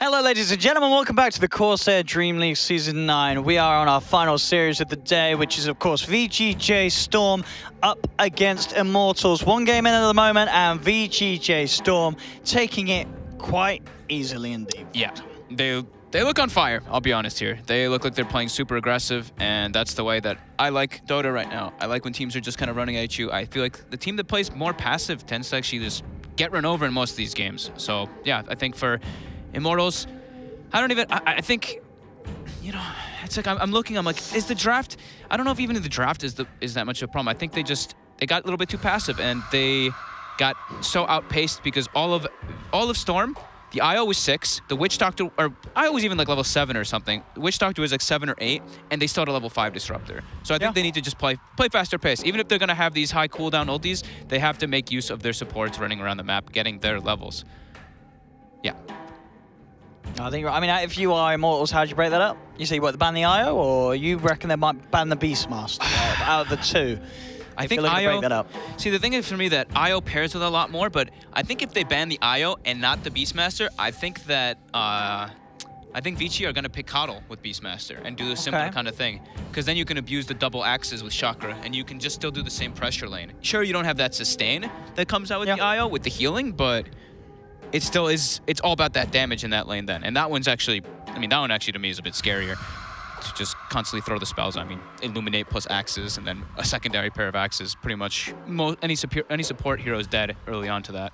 Hello ladies and gentlemen, welcome back to the CORSAIR Dream League Season 9. We are on our final series of the day, which is of course VGJ.Storm up against Immortals. One game in at the moment and VGJ.Storm taking it quite easily indeed. Yeah, they look on fire, I'll be honest here. They look like they're playing super aggressive, and that's the way that I like Dota right now. I like when teams are just kind of running at you. I feel like the team that plays more passive tends to actually just get run over in most of these games. So yeah, I think for Immortals, I think, you know, it's like I'm looking, I'm like, is the draft, I don't know if even the draft is that much of a problem. I think they got a little bit too passive and they got so outpaced because all of Storm, the IO was 6, the Witch Doctor, or IO was even like level 7 or something. The Witch Doctor was like 7 or 8, and they still had a level 5 Disruptor. So I think they need to just play faster pace. Even if they're gonna have these high cooldown ultis, they have to make use of their supports running around the map, getting their levels. Yeah. I mean, if you are Immortals, how do you break that up? You say, what, ban the IO, or you reckon they might ban the Beastmaster out of the two? I think IO, break that up. See, the thing is for me that IO pairs with a lot more, but I think if they ban the IO and not the Beastmaster, I think that VG are gonna pick Coddle with Beastmaster and do the similar kind of thing, because then you can abuse the double axes with Chakra, and you can just still do the same pressure lane. Sure, you don't have that sustain that comes out with the IO with the healing, but it still is. It's all about that damage in that lane then, and that one's actually, I mean, that one actually to me is a bit scarier. To just constantly throw the spells. I mean, Illuminate plus axes, and then a secondary pair of axes. Pretty much any support hero is dead early on to that.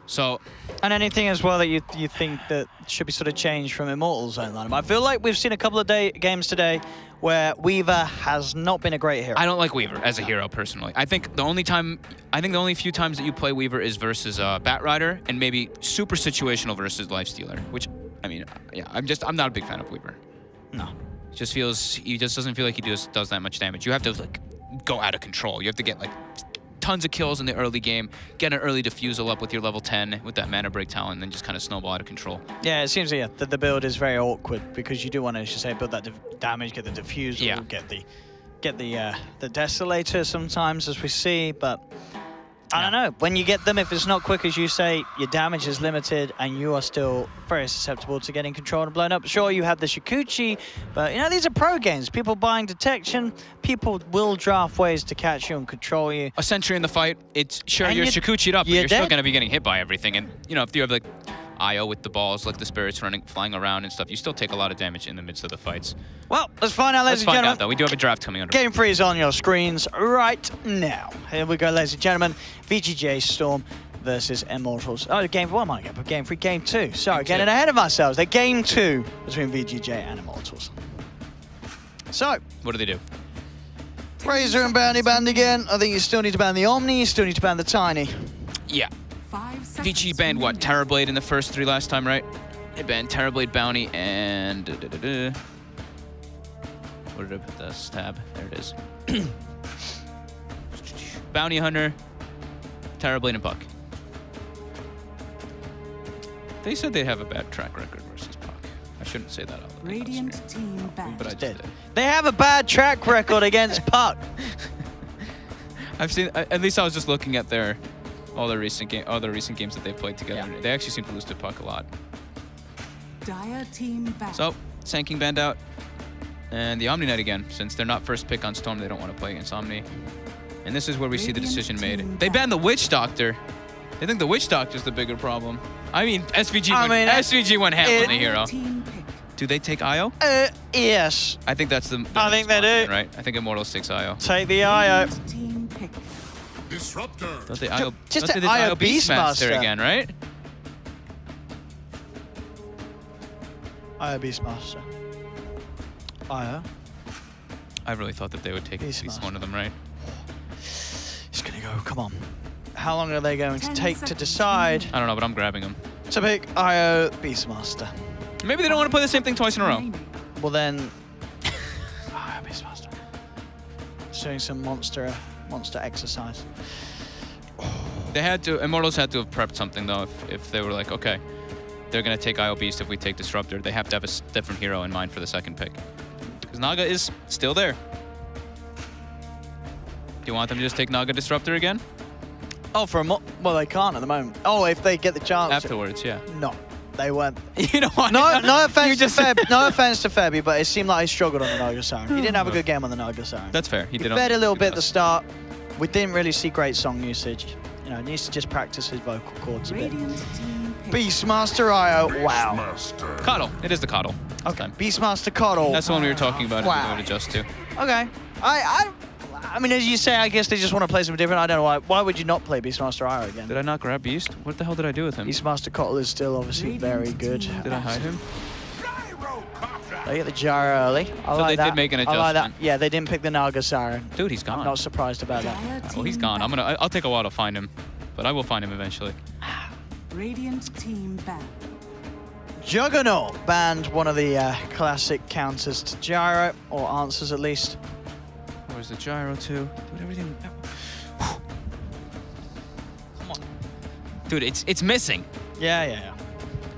So, and anything as well that you think that should be sort of changed from Immortals own lineup? I feel like we've seen a couple of games today where Weaver has not been a great hero. I don't like Weaver as a hero personally. I think the only few times that you play Weaver is versus Batrider and maybe super situational versus Lifestealer. Which, I mean, yeah, I'm not a big fan of Weaver. No. He just doesn't feel like he does that much damage. You have to like go out of control. You have to get like tons of kills in the early game, get an early diffusal up with your level 10 with that mana break talent, and then just kind of snowball out of control. Yeah, it seems that the build is very awkward because you do want to, as you say, build that damage, get the diffusal, get the Desolator sometimes, as we see, but I don't know. When you get them, if it's not quick, as you say, your damage is limited and you are still very susceptible to getting controlled and blown up. Sure, you have the Shikuchi, but, you know, these are pro games. People buying detection. People will draft ways to catch you and control you. A sentry in the fight, it's sure you're Shikuchi'd up, but you're still going to be getting hit by everything. And, you know, if you have, like, IO with the balls, like the spirits flying around and stuff, you still take a lot of damage in the midst of the fights. Well, let's find out, ladies and gentlemen. Let's find out, though. We do have a draft coming under. Game 3 is on your screens right now. Here we go, ladies and gentlemen. VGJ.Storm versus Immortals. Oh, game 1, my God, but game 3, game 2. Sorry, getting ahead of ourselves. They're game 2 between VGJ and Immortals. So, what do they do? Razor and Bounty banned again. I think you still need to ban the Omni, you still need to ban the Tiny. Yeah. VG banned what? Terrorblade in the first 3 last time, right? It banned Terrorblade, Bounty, and where did I put this tab? There it is. Bounty Hunter, Terrorblade, and Puck. They said they have a bad track record versus Puck. I shouldn't say that out loud. Radiant team banned. But I did. They have a bad track record against Puck. I've seen. At least I was just looking at all the recent games that they played together. Yeah. They actually seem to lose to Puck a lot. Dire team banned. So, Sand King banned out. And the Omni Knight again. Since they're not first pick on Storm, they don't want to play against Omni. And this is where we see the decision made. They banned the Witch Doctor. They think the Witch Doctor's the bigger problem. I mean, SVG went ham on the hero. Do they take IO? Yes. I think that's the I think they do. Right? I think Immortals takes IO. Take the IO. Disruptor. Don't they IO? Just don't an they IO Beastmaster again, right? IO Beastmaster. IO. I really thought that they would take at least one of them, right? He's gonna go. Come on. How long are they going to take to decide? I don't know, but I'm grabbing them. To pick IO Beastmaster. Maybe they don't want to play the same thing twice in a row. Well then, IO Beastmaster. Just doing some monster exercise. They had to. Immortals had to have prepped something though. If they were like, okay, they're going to take IO Beast if we take Disruptor. They have to have a different hero in mind for the second pick. Because Naga is still there. Do you want them to just take Naga Disruptor again? Oh, well, they can't at the moment. Oh, if they get the chance. Afterwards, yeah. No, they weren't. You know what? No offense to Feb, no offense to Febby, but it seemed like he struggled on the Naga Siren. He didn't have a good game on the Naga Siren. That's fair. He fed a little bit at the start. We didn't really see great song usage. You know, he needs to just practice his vocal cords a bit. Beastmaster IO, wow. Coddle. It is the Coddle. Okay, Beastmaster Coddle. That's the one we were talking about. Wow. If we would adjust to. Okay. I mean, as you say, I guess they just want to play something different. I don't know why. Why would you not play Beastmaster IO again? Did I not grab Beast? What the hell did I do with him? Beastmaster Coddle is still obviously very good. Did I hide him? They get the gyro early. I so like they that. did make an adjustment. I like that. Yeah, they didn't pick the Naga Siren. Dude, he's gone. I'm not surprised about that. Well, he's gone. I'll take a while to find him, but I will find him eventually. Radiant team banned. Juggernaut banned one of the classic counters to gyro, or answers at least. Where's the gyro to? Dude, everything. Come on. Dude, it's missing. Yeah.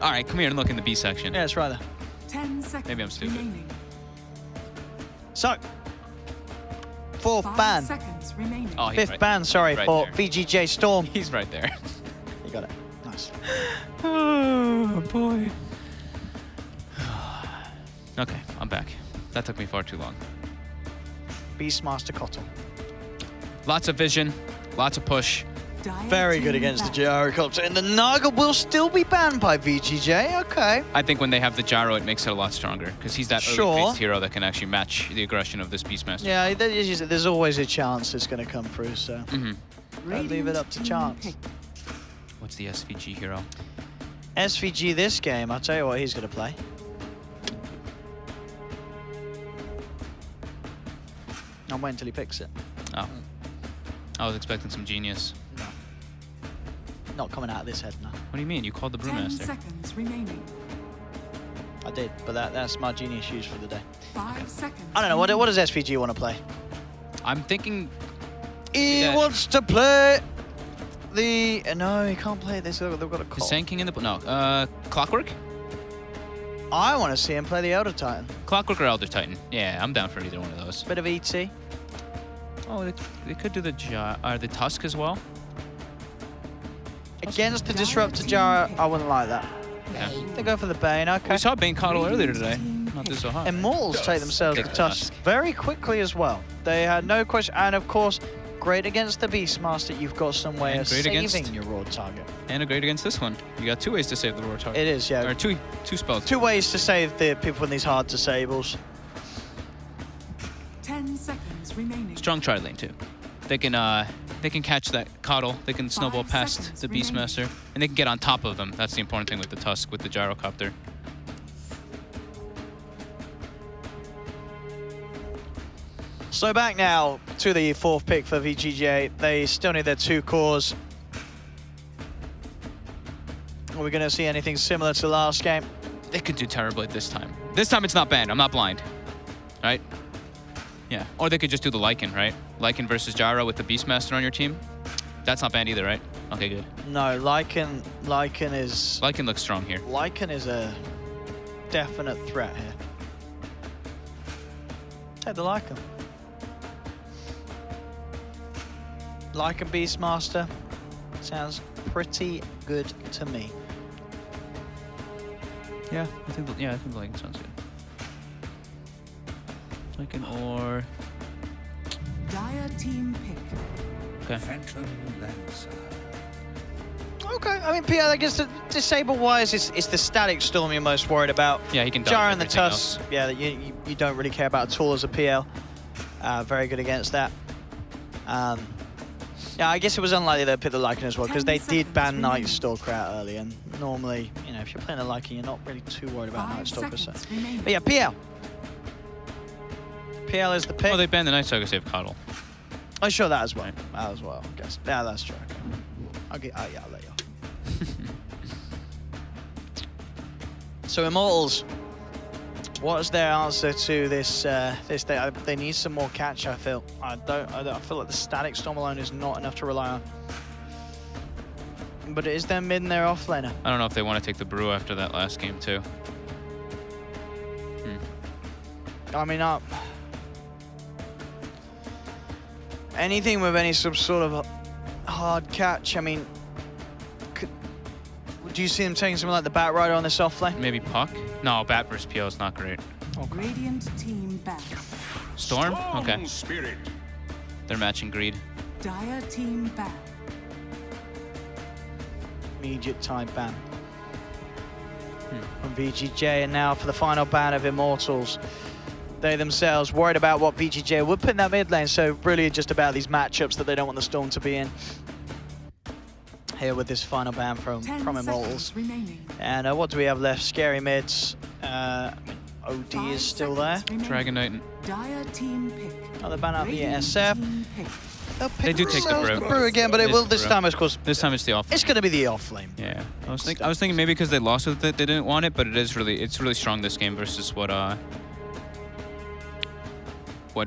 All right, come here and look in the B section. Yeah, it's right there. 10 seconds. Maybe I'm stupid. Remaining. So, fourth 5 ban. seconds remaining. Oh, he's Fifth right, ban, sorry, right for there. VGJ.Storm. He's right there. You got it. Nice. Oh, boy. Okay, I'm back. That took me far too long. Beastmaster Coddle. Lots of vision, lots of push. Very good against the gyrocopter. And the Naga will still be banned by VGJ. Okay. I think when they have the gyro, it makes it a lot stronger because he's that early-based hero that can actually match the aggression of this Beastmaster. Yeah, there's always a chance it's going to come through, so don't leave it up to chance. What's the SVG hero? SVG this game, I'll tell you what he's going to play. I'm waiting until he picks it. Oh. I was expecting some genius. No. Not coming out of this head, no. What do you mean? You called the 10 Brewmaster. seconds remaining. I did, but that's my genius use for the day. 5 seconds. I don't know, what does SVG want to play? I'm thinking... He wants to play the... No, he can't play this. They've got a call. Sand King in the... No, Clockwork? I want to see him play the Elder Titan. Clockwork or Elder Titan. Yeah, I'm down for either one of those. Bit of ET. Oh, they could do the Tusk as well. Against the Disruptor Gyro, I wouldn't like that. Yeah. They go for the Bane, okay. We saw Bane Coddle earlier today. Not this so hot. Immortals take themselves the Tusk very quickly as well. They had no question, and of course, great against the Beastmaster. You've got some way of saving your raw target. And a great against this one. You got 2 ways to save the raw target. It is, yeah. Or two spells. 2 ways to save the people with these hard disables. 10 seconds remaining. Strong tri lane too. They can catch that Coddle. They can snowball past the Beastmaster, and they can get on top of them. That's the important thing with the Tusk, with the gyrocopter. So back now to the 4th pick for VGJ. They still need their 2 cores. Are we going to see anything similar to last game? They could do terribly this time. This time it's not banned. I'm not blind. Right? Yeah. Or they could just do the Lycan, right? Lycan versus Gyro with the Beastmaster on your team. That's not banned either, right? Okay, good. No, Lycan looks strong here. Lycan is a definite threat here. Take the Lycan. Lycan Beastmaster sounds pretty good to me. Yeah, I think the Lycan sounds good. Lycan or... Dire team pick. Okay. Okay, I mean, Pierre, I guess the disable-wise, it's the static storm you're most worried about. Yeah, he can Jar and the everything Tusk, else. yeah, you don't really care about at all as a PL. Very good against that. Yeah, I guess it was unlikely they'd pick the Lycan as well, because they did ban Night Stalker out early, and normally, you know, if you're playing a Lycan, you're not really too worried about Night Stalker. So. But yeah, PL. PL is the pick. Oh, they banned the Night Stalker save Coddle. Oh, sure, that as well. That as well, I guess. Yeah, that's true. Okay. Oh, yeah, I'll let you. So Immortals, what is their answer to this? They need some more catch. I feel. I feel like the static storm alone is not enough to rely on. But it is their mid and their off laner. I don't know if they want to take the brew after that last game too. I mean, anything with any sort of hard catch. I mean, do you see them taking something like the Bat Rider on this off lane? Maybe Puck? No, Bat versus PO is not great. Okay. Radiant team back. Storm? Okay. Spirit. They're matching greed. Dire team back. Immediate time ban from VGJ, and now for the final ban of Immortals. They themselves worried about what VGJ would put in that mid lane, so really just about these matchups that they don't want the Storm to be in. Here with this final ban from Immortals. And what do we have left? Scary mids. OD is still there. Dragon Knight. Dire team pick. Another ban out the SF. They do take the brew again, but it will this time, of course. This time it's the off lane. It's going to be the off lane. Yeah, I was thinking maybe because they lost it, they didn't want it, but it's really strong this game versus what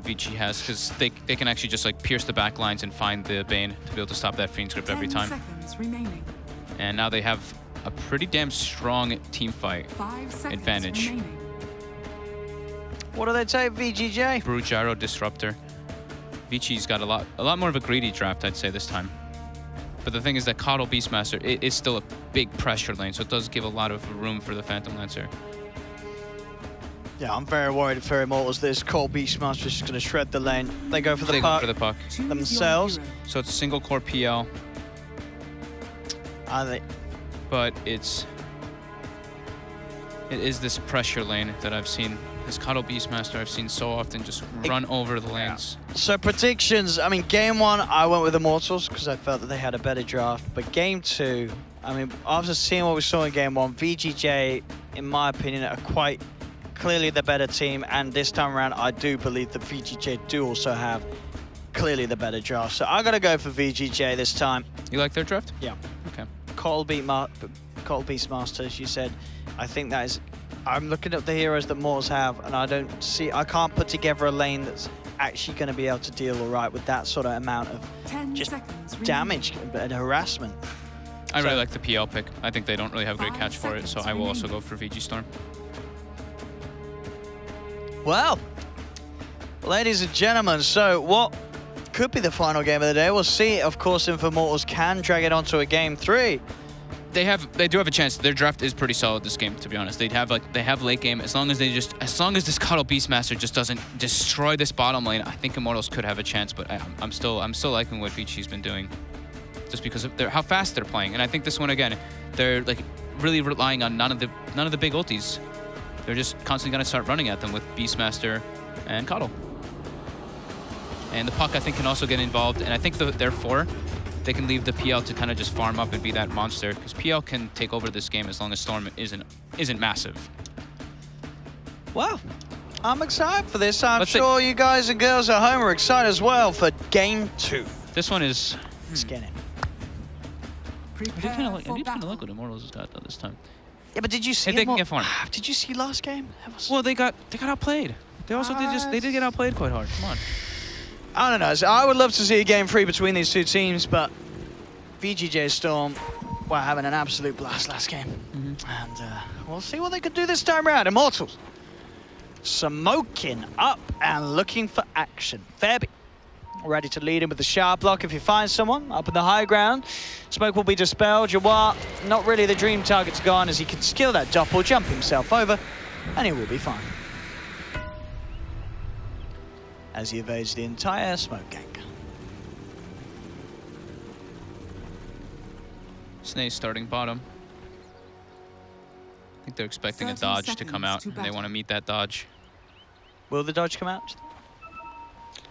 VG has, because they can actually just like pierce the back lines and find the Bane to be able to stop that Fiend script every time. 10 seconds remaining. And now they have a pretty damn strong team fight 5 seconds advantage. remaining. What do they take, VGJ? Brew, Gyro, Disruptor. VG's got a lot more of a greedy draft, I'd say, this time. But the thing is that Coddle Beastmaster is still a big pressure lane, so it does give a lot of room for the Phantom Lancer. Yeah, I'm very worried for Immortals. This Cold Beastmaster is just going to shred the lane. They go for the puck. Go for the puck themselves. So it's a single core PL. Are they? But it is this pressure lane that I've seen. This Coddle Beastmaster I've seen so often just run over the lanes. So predictions, I mean, game one, I went with Immortals because I felt that they had a better draft. But game two, I mean, after seeing what we saw in game one, VGJ, in my opinion, are quite clearly the better team. And this time around, I do believe that VGJ do also have clearly the better draft. So I'm going to go for VGJ this time. You like their draft? Yeah. Okay. Cold Beastmaster, as you said, I think that is... I'm looking at the heroes that Immortals have, and I can't put together a lane that's actually going to be able to deal all right with that sort of amount of just damage and harassment. I really like the PL pick. I think they don't really have a great catch for it, so I will also go for VG.Storm. Well, ladies and gentlemen, so what could be the final game of the day? We'll see, of course, if Immortals can drag it onto a game 3. They do have a chance. Their draft is pretty solid this game, to be honest. They have late game. As long as this Coddle Beastmaster just doesn't destroy this bottom lane, I think Immortals could have a chance. But I'm still liking what VG's been doing, just because of how fast they're playing. And I think this one again, they're like really relying on none of the big ultis. They're just constantly gonna start running at them with Beastmaster and Coddle. And the puck I think can also get involved. And I think therefore they can leave the PL to kind of just farm up and be that monster, because PL can take over this game as long as Storm isn't massive. Wow, I'm excited for this. I'm sure you guys and girls at home are excited as well for game 2. This one is... Let's get it. I do kind of like what Immortals has got though this time. Yeah, but did you see? They can get farmed. Did you see last game? Well, they got outplayed. They also did get outplayed quite hard. Come on. I don't know. So I would love to see a game 3 between these two teams, but VGJ.Storm were having an absolute blast last game. And we'll see what they could do this time around. Immortals smoking up and looking for action. Fairby ready to lead him with the sharp block. If you find someone up in the high ground, smoke will be dispelled. Jawar, not really the dream target's gone, as he can skill that doppel, jump himself over, and he will be fine, as he evades the entire smoke gank. Snake's starting bottom. I think they're expecting a dodge to come out, and they want to meet that dodge. Will the dodge come out?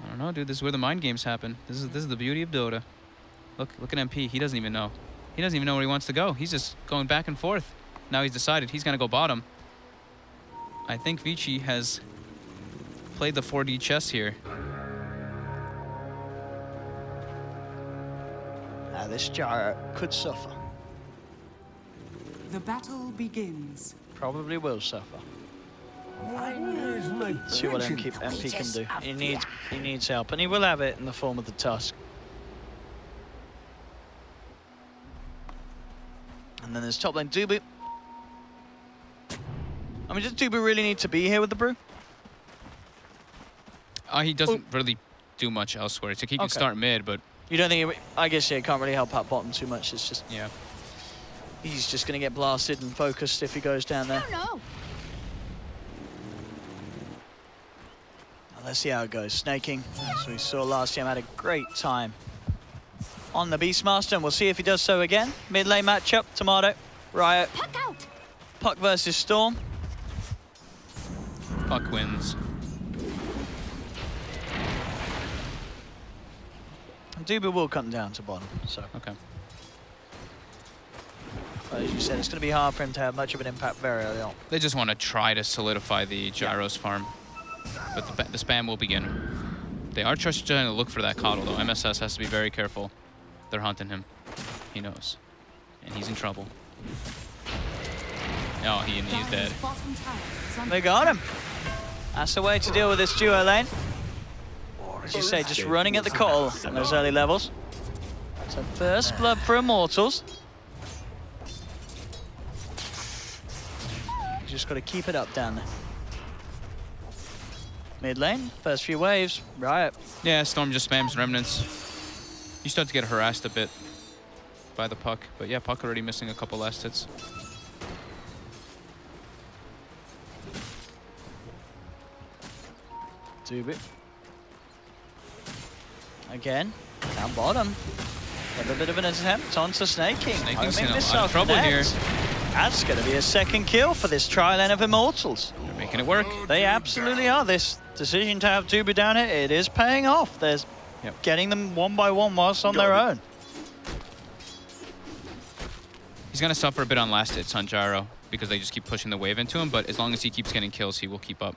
I don't know, dude. This is where the mind games happen. This is the beauty of Dota. Look at MP. He doesn't even know. He doesn't even know where he wants to go. He's just going back and forth. Now he's decided he's gonna go bottom. I think VG has played the 4D chess here. Now this Gyro could suffer. The battle begins. Probably will suffer. See what MP can do. He needs help, and he will have it in the form of the Tusk. And then there's top lane Dubu. I mean, does Dubu really need to be here with the brew? He doesn't really do much elsewhere. It's like he can start mid, but... You don't think... I guess, yeah, he can't really help out bottom too much. It's just... Yeah. He's just going to get blasted and focused if he goes down there. No. Let's see how it goes. Snaking, as we saw last time, had a great time on the Beastmaster, and we'll see if he does so again. Mid lane matchup, Tomato, Riot, Puck versus Storm. Puck wins. And Dubu will come down to bottom, so. Okay. But as you said, it's going to be hard for him to have much of an impact very early on. They just want to try to solidify the Gyro's farm. But the spam will begin. They are just trying to look for that coddle, though. MSS has to be very careful. They're hunting him. He knows. And he's in trouble. Oh, he's dead. They got him. That's the way to deal with this duo lane. As you say, just running at the coddle on those early levels. So first blood for Immortals. You just got to keep it up down there. Mid lane, first few waves, Riot. Yeah, Storm just spams remnants. You start to get harassed a bit by the Puck, but yeah, Puck already missing a couple last hits. Dubu. Again, down bottom. A bit of an attempt onto Snaking. Snaking's in a lot of trouble here. That's going to be a second kill for this tri-lane of Immortals. They're making it work. They absolutely are. This decision to have Dubu down here, it is paying off. There's getting them one by one whilst on their own. He's going to suffer a bit on last hits on Gyro because they just keep pushing the wave into him, but as long as he keeps getting kills, he will keep up.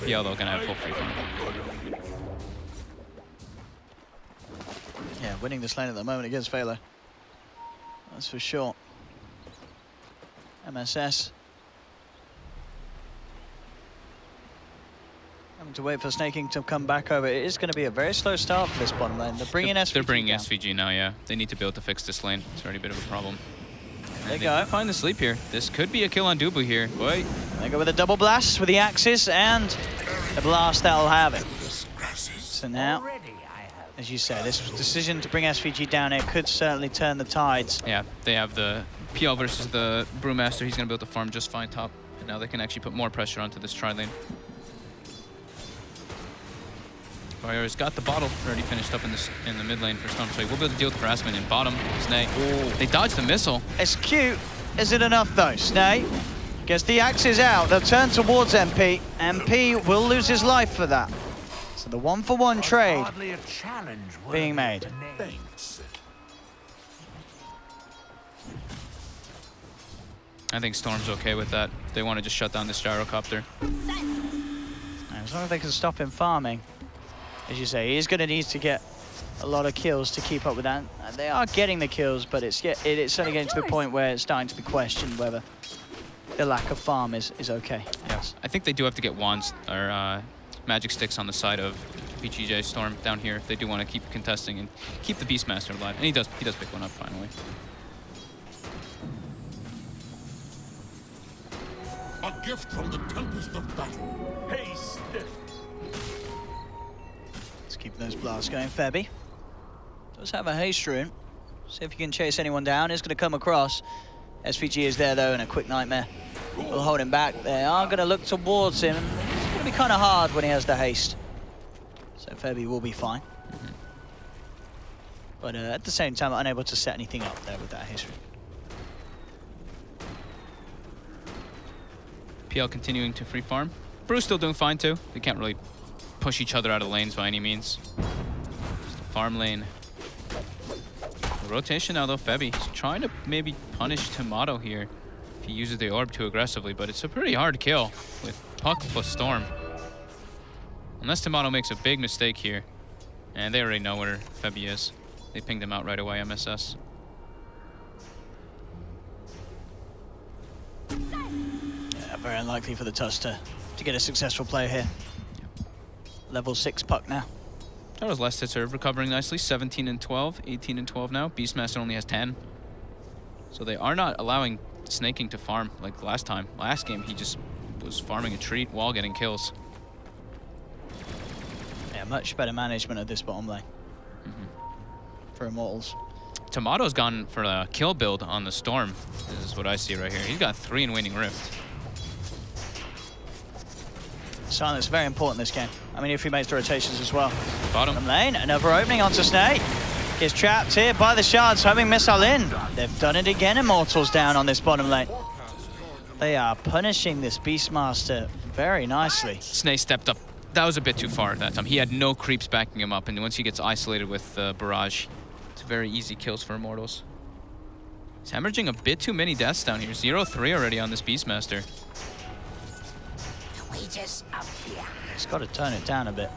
PL, though, going to have full free farm. Yeah, winning this lane at the moment against Velo. That's for sure. MSS. Having to wait for Snaking to come back over. It is going to be a very slow start for this bottom lane. They're bringing SVG They're bringing down. SVG now, yeah. They need to be able to fix this lane. It's already a bit of a problem. There you go. Find the sleep here. This could be a kill on Dubu here. Wait. They go with a double blast with the axes and the blast that'll have it. So now, as you say, this decision to bring SVG down here could certainly turn the tides. Yeah, they have the PL versus the Brewmaster. He's going to be able to farm just fine top. And now they can actually put more pressure onto this tri-lane. Warrior's got the bottle already finished up in the mid lane for Storm, so he will be able to deal with harassment in bottom. Snake. They dodged the missile. It's cute. Is it enough though? Snake gets the axes out. They'll turn towards MP. MP will lose his life for that. So the 1-for-1 trade being made. I think Storm's okay with that. They want to just shut down this gyrocopter. As long as they can stop him farming. As you say, he's going to need to get a lot of kills to keep up with that. They are getting the kills, but it's certainly getting to the point where it's starting to be questioned whether the lack of farm is okay. Yes, I think they do have to get wands or magic sticks on the side of VGJ.Storm down here if they do want to keep contesting and keep the Beastmaster alive. And he does pick one up finally. A gift from the tempest of battle. Haste. Let's keep those blasts going. Febby does have a haste rune. See if he can chase anyone down. He's going to come across. SVG is there though, and a quick nightmare will hold him back. They are going to look towards him. It's going to be kind of hard when he has the haste. So Febby will be fine. But at the same time, unable to set anything up there with that haste rune. PL continuing to free farm. Brew's still doing fine too. They can't really push each other out of lanes by any means. Just a farm lane. The rotation now though, Febby. He's trying to maybe punish Tomato here if he uses the orb too aggressively, but it's a pretty hard kill with Puck plus Storm. Unless Tomato makes a big mistake here. And they already know where Febby is. They pinged him out right away, MSS. Yeah, very unlikely for the Tusk to get a successful play here. Level 6 Puck now. That was last hit serve, recovering nicely. 17 and 12, 18 and 12 now. Beastmaster only has 10. So they are not allowing Snaking to farm like last time. Last game, he just was farming a treat while getting kills. Yeah, much better management of this bottom lane for Immortals. Tomato's gone for a kill build on the Storm. This is what I see right here. He's got 3 in Waning Rift. Silence very important this game. I mean, if he makes the rotations as well. Bottom lane, another opening onto Snake. Gets trapped here by the shards, homing missile in. They've done it again, Immortals down on this bottom lane. They are punishing this Beastmaster very nicely. Snake stepped up. That was a bit too far that time. He had no creeps backing him up, and once he gets isolated with Barrage, it's very easy kills for Immortals. He's hemorrhaging a bit too many deaths down here. 0-3 already on this Beastmaster. He's got to tone it down a bit.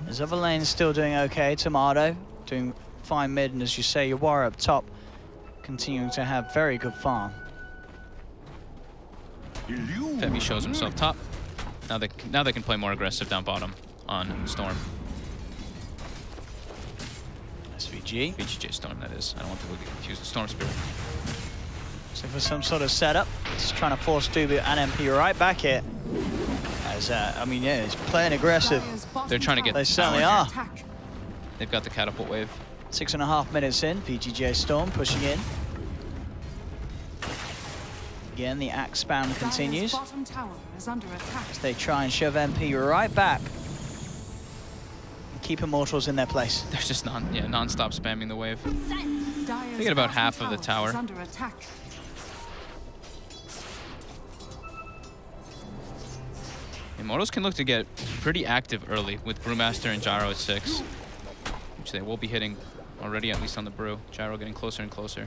His other lane's still doing okay. Tomato doing fine mid, and as you say, your War up top continuing to have very good farm. Femi shows himself top. Now they can play more aggressive down bottom on Storm. SVG. VGJ.Storm, that is. I don't want people to get confused with Storm Spirit. So for some sort of setup, just trying to force Dubu and MP right back here. As, I mean, yeah, he's playing aggressive. They're trying to get... They certainly are. They've got the catapult wave. 6.5 minutes in, VGJ.Storm pushing in. Again, the axe spam continues as they try and shove MP right back. Keep Immortals in their place. They're just non-stop spamming the wave. They get about half of the tower. Immortals can look to get pretty active early with Brewmaster and Gyro at 6, which they will be hitting already, at least on the Brew. Gyro getting closer and closer.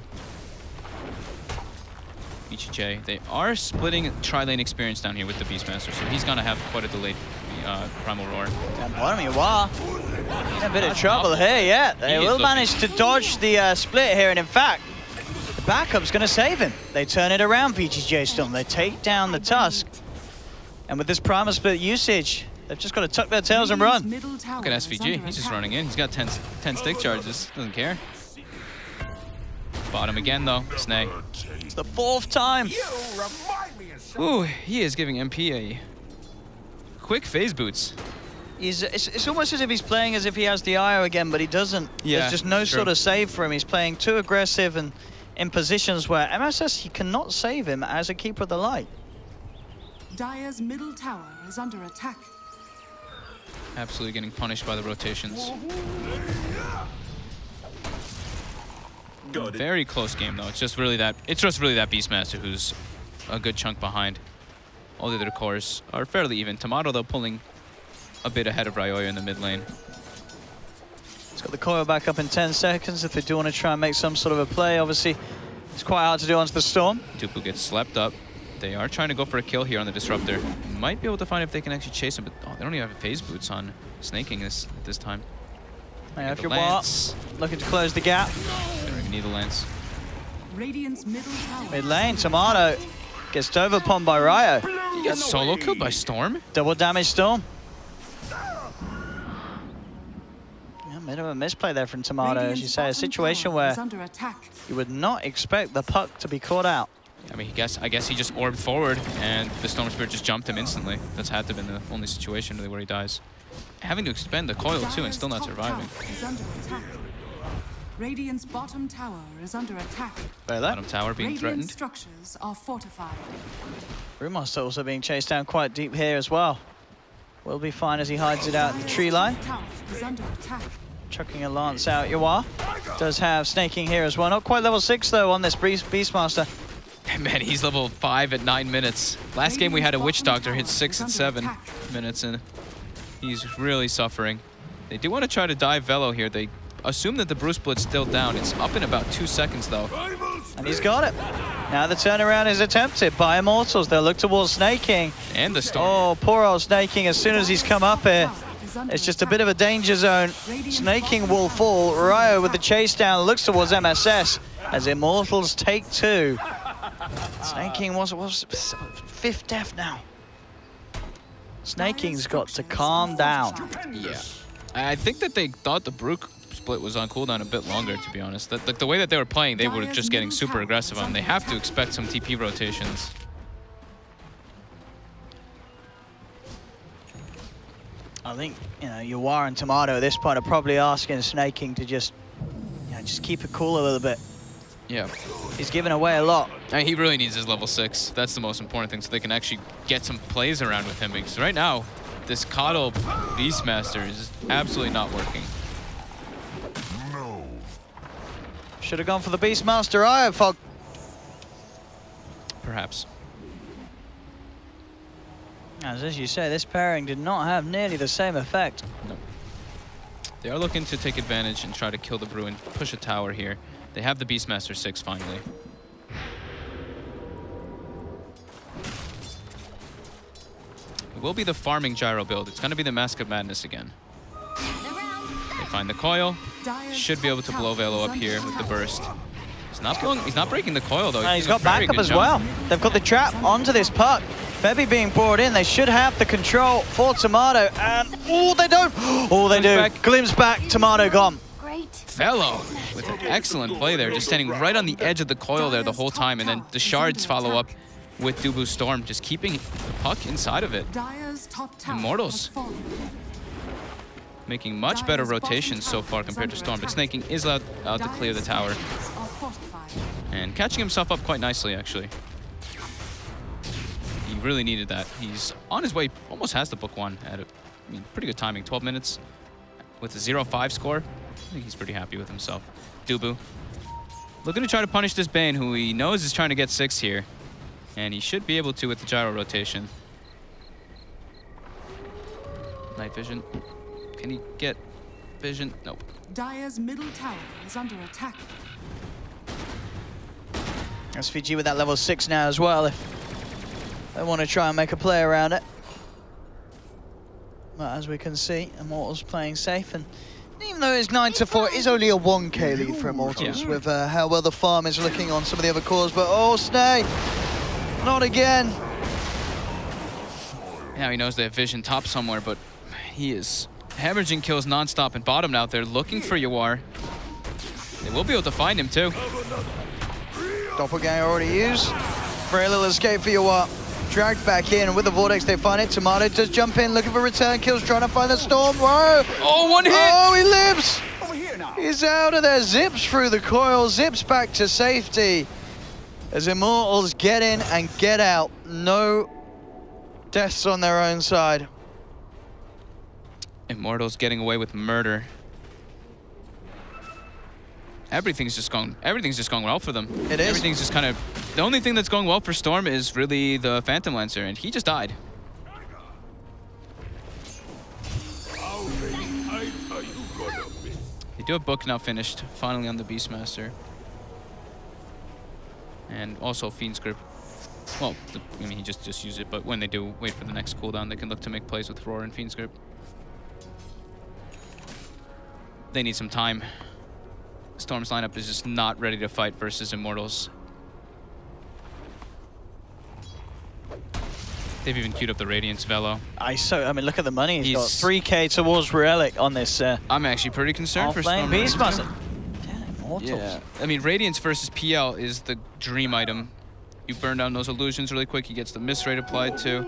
VGJ, they are splitting tri-lane experience down here with the Beastmaster, so he's gonna have quite a delayed Primal Roar. Bottom you are. In a bit of trouble here, yeah. They will manage to dodge the split here, and in fact, the backup's gonna save him. They turn it around, VGJ.Storm. They take down the Tusk. And with this Primal Split usage, they've just got to tuck their tails and run. Look at SVG, he's just running in. He's got 10 stick charges, doesn't care. Bottom again though, Snake. It's the 4th time. Ooh, he is giving MP a quick phase boots. It's almost as if he's playing as if he has the IO again, but he doesn't. Yeah, there's just no sort of save for him. He's playing too aggressive and in positions where MSS, he cannot save him as a Keeper of the Light. Dire's middle tower is under attack. Absolutely getting punished by the rotations. Very close game though. It's just really that Beastmaster who's a good chunk behind. All the other cores are fairly even. Tomato though pulling a bit ahead of Ryoyo in the mid lane. He's got the coil back up in 10 seconds if they do want to try and make some sort of a play. Obviously, it's quite hard to do onto the Storm. Dupu gets slept up. They are trying to go for a kill here on the Disruptor. Might be able to find if they can actually chase him, but they don't even have phase boots on Snaking this time. Yeah, if you're Lance, looking to close the gap. They don't even need the Lance. Radiant's middle tower. Mid lane, Tomato gets dove upon by Ryo. He gets solo killed by Storm. Double damage Storm. Yeah, bit of a misplay there from Tomato, as you say, a situation where you would not expect the puck to be caught out. I mean, I guess he just orbed forward and the Storm Spirit just jumped him instantly. That's had to have been the only situation really where he dies. Having to expend the coil too and still not surviving. Radiant's bottom tower is under attack. Bottom tower being threatened. Structures are fortified. Brewmaster also being chased down quite deep here as well. Will be fine as he hides it out in the tree line. Chucking a lance out. Yawar does have snaking here as well. Not quite level 6 though on this Beastmaster. Man, he's level 5 at 9 minutes. Last game we had a Witch Doctor hit 6 at 7 minutes and he's really suffering. They do want to try to dive Velo here. They assume that the Brew Split's still down. It's up in about 2 seconds though. And he's got it. Now the turnaround is attempted by Immortals. They'll look towards Snaking. And the Storm. Oh, poor old Snaking as soon as he's come up here. It's just a bit of a danger zone. Snaking will fall. Ryo with the chase down looks towards MSS as Immortals take 2. Snaking was 5th death now. Snaking's got to calm down. Yeah. I think that they thought the Brook split was on cooldown a bit longer, to be honest. Like the way that they were playing, they were just getting super aggressive on them. They have to expect some TP rotations. I think, you know, Yawar and Tomato at this point are probably asking Snaking to just, you know, just keep it cool a little bit. Yeah. He's giving away a lot. And he really needs his level 6. That's the most important thing, so they can actually get some plays around with him. Because right now, this Coddle Beastmaster is absolutely not working. No. Should have gone for the Beastmaster Eye of Fog. Perhaps. As you say, this pairing did not have nearly the same effect. No. They are looking to take advantage and try to kill the Brew and push a tower here. They have the Beastmaster 6 finally. It will be the farming gyro build. It's going to be the Mask of Madness again. They find the coil. Should be able to blow Velo up here with the burst. He's not breaking the coil though. He's got backup as well. They've got the trap onto this puck. Bebby being brought in. They should have the control for Tomato. And oh, they don't. Oh, they do. Glimpse back. Tomato gone. Velo with an excellent play there, just standing right on the edge of the coil there the whole time, and then the shards follow up with DreamHack.Storm, just keeping the puck inside of it. Immortals making much better rotations so far compared to Storm, but Snaking is allowed to clear the tower. And catching himself up quite nicely, actually. He really needed that. He's on his way, almost has the book one at a, pretty good timing, 12 minutes with a 0-5 score. I think he's pretty happy with himself. Dubu looking to try to punish this Bane, who he knows is trying to get 6 here. And he should be able to with the gyro rotation. Night vision. Can he get vision? Nope. Dire's middle tower is under attack. SVG with that level 6 now as well, if they want to try and make a play around it. But as we can see, Immortals playing safe, and even though it's 9-4, it is only a 1k lead for Immortals with how well the farm is looking on some of the other cores. But oh, Snay, not again. Now he knows they have vision top somewhere, but he is hemorrhaging kills non-stop and bottom out there, looking for Yawar. They will be able to find him too. Doppelganger already used. Very little escape for Yawar. Dragged back in, and with the Vortex they find it. Tomato does jump in, looking for return kills, trying to find the Storm. Whoa! Oh, one hit! Oh, he lives! Over here now. He's out of there, zips through the coil, zips back to safety. As Immortals get in and get out. No deaths on their own side. Immortals getting away with murder. Everything's just going well for them. It is. Everything's just kind of, the only thing that's going well for Storm is really the Phantom Lancer, and he just died. They do have book now finished, finally on the Beastmaster. And also Fiend's Grip. Well, he just used it, but when they do wait for the next cooldown, they can look to make plays with Roar and Fiend's Grip. They need some time. Storm's lineup is just not ready to fight versus Immortals. They've even queued up the Radiance Velo. I mean, look at the money. He's got 3k towards Relic on this. I'm actually pretty concerned for Storm. Beastmaster. Immortals. Yeah. I mean, Radiance versus PL is the dream item. You burn down those illusions really quick. He gets the miss rate applied too.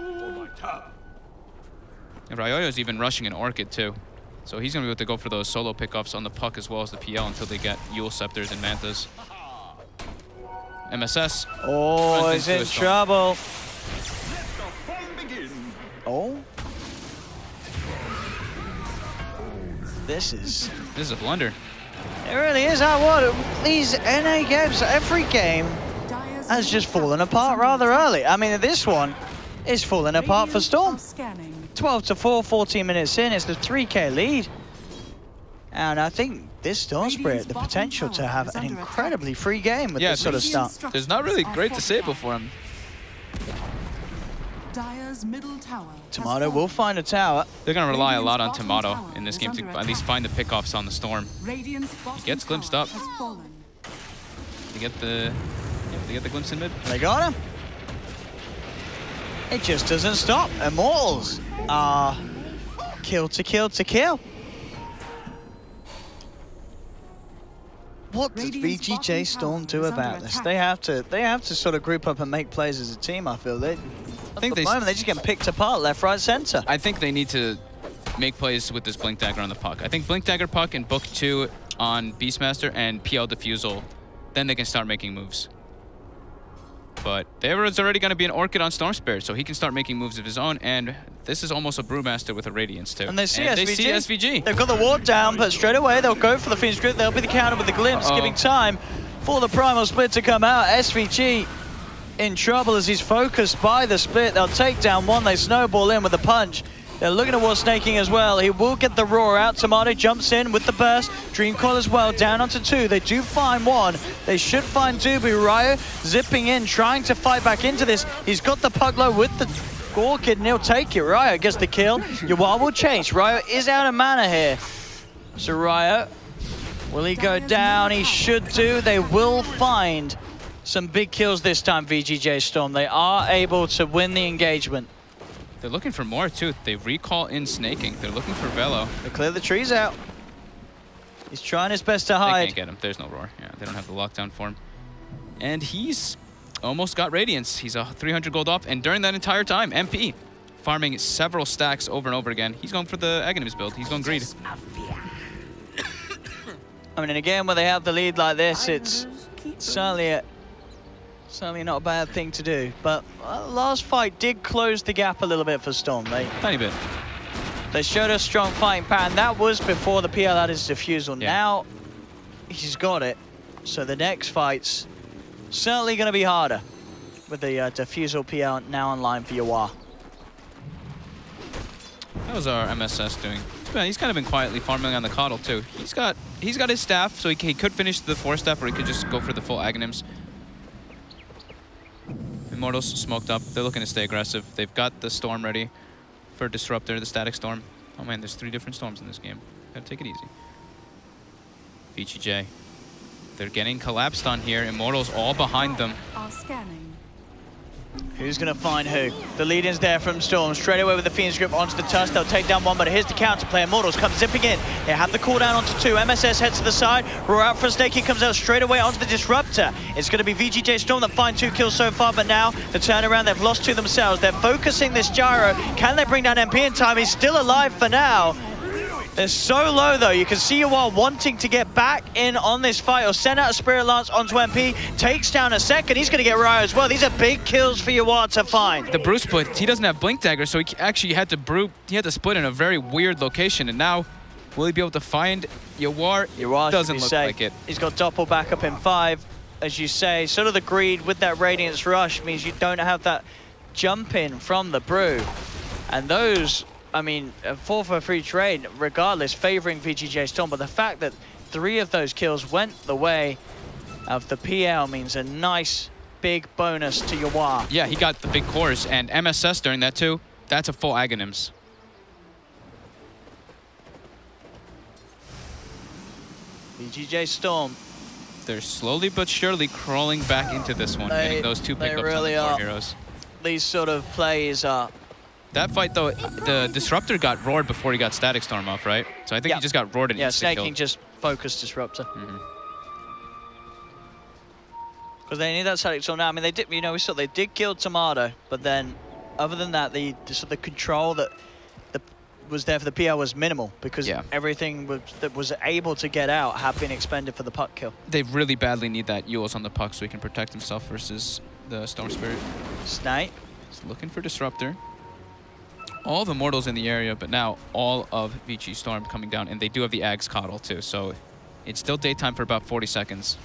And Ryoyo's even rushing an Orchid too. So he's going to be able to go for those solo pickoffs on the puck as well as the PL until they get Yule Scepters and Mantas. MSS. Oh, he's in trouble. Oh. This is a blunder. It really is. These NA games, every game has just fallen apart rather early. I mean, this one is falling apart for Storm. 12-4, 14 minutes in, it's the 3k lead. And I think this Storm Spirit, the potential to have an incredibly free game with this sort of stuff. There's not really great to say before him. Tomato will find a tower. They're going to rely a lot on Tomato in this game to at least find the pickoffs on the Storm. He gets glimpsed up. They get the glimpse in mid. They got him. It just doesn't stop. Immortals are kill to kill to kill. What does VGJ.Storm do about this? They have to sort of group up and make plays as a team, I feel. I think they're just getting picked apart left, right, center. I think they need to make plays with this Blink Dagger on the puck. I think Blink Dagger puck and Book 2 on Beastmaster and PL Diffusal, then they can start making moves. But there was already going to be an Orchid on Storm Spirit, so he can start making moves of his own, and this is almost a Brewmaster with a Radiance too. And they see and SVG. They see SVG. They've got the ward down, but straight away they'll go for the Phoenix Grip. They'll be the counter with the Glimpse, giving time for the Primal Split to come out. SVG in trouble as he's focused by the split. They'll take down one, they snowball in with a punch. They're looking at wall snaking as well. He will get the roar out. Tomato jumps in with the burst. Dreamcoil as well, down onto 2. They do find 1. They should find Dubu. Ryo zipping in, trying to fight back into this. He's got the puck low with the Orchid, and he'll take it. Ryo gets the kill. Yawar will chase. Ryo is out of mana here. So Ryo, will he go down? He should do. They will find some big kills this time, VGJ.Storm. They are able to win the engagement. They're looking for more too. They recall in snaking. They're looking for Velo. They clear the trees out. He's trying his best to hide. They can't get him. There's no roar. Yeah, they don't have the lockdown for him. And he's almost got Radiance. He's 300 gold off. And during that entire time, MP farming several stacks over and over again. He's going for the Aghanims build. He's going greed. I mean, and again, when they have the lead like this, it's certainly not a bad thing to do. But last fight did close the gap a little bit for Storm. Tiny bit. They showed a strong fighting pattern. That was before the PL had his Diffusal. Yeah. Now he's got it. So the next fight's certainly going to be harder with the Diffusal PL now online for Yawar. That was our MSS doing. He's kind of been quietly farming on the Coddle too. He's got his staff, so he could finish the 4 staff, or he could just go for the full Aghanims. Immortals smoked up. They're looking to stay aggressive. They've got the Storm ready for Disruptor, the Static Storm. Oh man, there's 3 different Storms in this game. Gotta take it easy. VGJ. They're getting collapsed on here. Immortals all behind them. Who's going to find who? The lead-in's there from Storm. Straight away with the Phoenix Grip onto the Tusk. They'll take down 1, but here's the counterplay. Immortals come zipping in. They have the cooldown onto 2. MSS heads to the side. Roar out for a snake. He comes out straight away onto the Disruptor. It's going to be VGJ.Storm that find 2 kills so far, but now the turnaround, they've lost 2 themselves. They're focusing this Gyro. Can they bring down MP in time? He's still alive for now. They're so low, though. You can see Yawar wanting to get back in on this fight or send out a Spirit Lance onto MP. Takes down a second. He's going to get Ryo as well. These are big kills for Yawar to find. The brew split, he doesn't have Blink Dagger, so he actually had to brew. He had to split in a very weird location, and now will he be able to find Yawar? Yawar doesn't look safe. like it. He's got Doppel back up in 5. As you say, sort of the greed with that Radiance Rush means you don't have that jump in from the brew. And those, I mean, a 4 for free trade, regardless, favoring VGJ.Storm, but the fact that 3 of those kills went the way of the PL means a nice big bonus to Yawar. Yeah, he got the big cores, and MSS during that too. That's a full Aghanims. VGJ.Storm. They're slowly but surely crawling back into this one, getting those 2 pickups really on the 4 heroes. These sort of plays are... That fight, though, the Disruptor got roared before he got Static Storm off, right? So I think he just got roared and snaking just focused Disruptor. Because they need that Static Storm now. I mean, they did, we saw they did kill Tomato, but then other than that, the control that was there for the PL was minimal because everything that was able to get out had been expended for the puck kill. They really badly need that Yules on the puck so he can protect himself versus the Storm Spirit. Snake. He's looking for Disruptor. All the Immortals in the area, but now all of VG.Storm coming down, and they do have the Aghs Coddle too, so it's still daytime for about 40 seconds.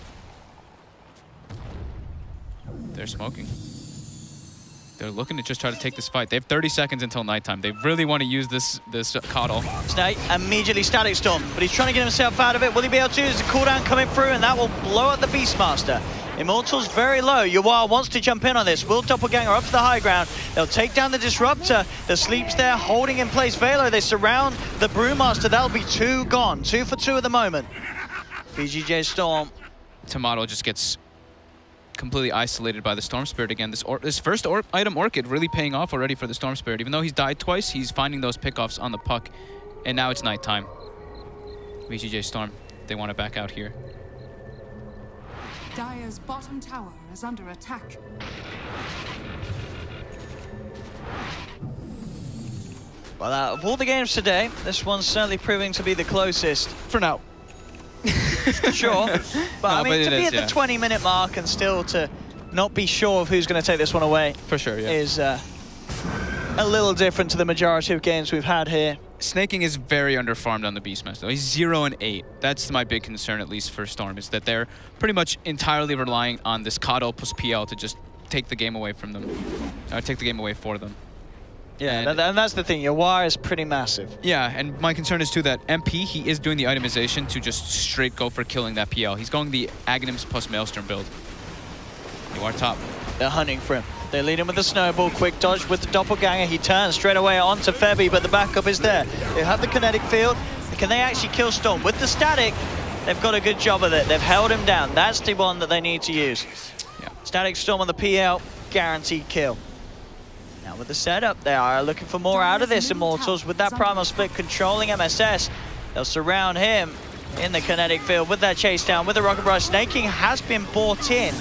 They're smoking. They're looking to just try to take this fight. They have 30 seconds until nighttime. They really want to use this Coddle. Snake immediately Static Storm, but he's trying to get himself out of it. Will he be able to? There's a cooldown coming through, and that will blow up the Beastmaster. Immortals very low. Yawar wants to jump in on this. Will Doppelganger up to the high ground. They'll take down the Disruptor. The Sleep's there holding in place Velo. They surround the Brewmaster. That'll be 2 gone. 2 for 2 at the moment. VGJ.Storm. Tomato just gets completely isolated by the Storm Spirit again. This first item Orchid really paying off already for the Storm Spirit. Even though he's died twice, he's finding those pickoffs on the puck. And now it's nighttime. VGJ.Storm, they want to back out here. Dire's bottom tower is under attack. Well, out of all the games today, this one's certainly proving to be the closest. For now. Sure. But I mean, to be at the 20-minute mark and still to not be sure of who's going to take this one away. For sure, yeah. Is a little different to the majority of games we've had here. Snaking is very underfarmed on the Beastmaster. He's 0-8. That's my big concern, at least for Storm, is that they're pretty much entirely relying on this Coddle plus PL to just take the game away from them, or take the game away for them. Yeah, and that's the thing. Your wire is pretty massive. Yeah, and my concern is too that MP, he is doing the itemization to just straight go for killing that PL. He's going the Aghanims plus Maelstrom build. You are top. They're hunting for him. They lead him with the snowball, quick dodge with the doppelganger. He turns straight away onto Febby, but the backup is there. They have the kinetic field. Can they actually kill Storm? With the static, they've got a good job of it. They've held him down. That's the one that they need to use. Yeah. Static Storm on the PL, guaranteed kill. Now with the setup, they are looking for more out of this Immortals. With that primal split controlling MSS, they'll surround him in the kinetic field with that chase down, with the rocket barrage. Snaking has been bought in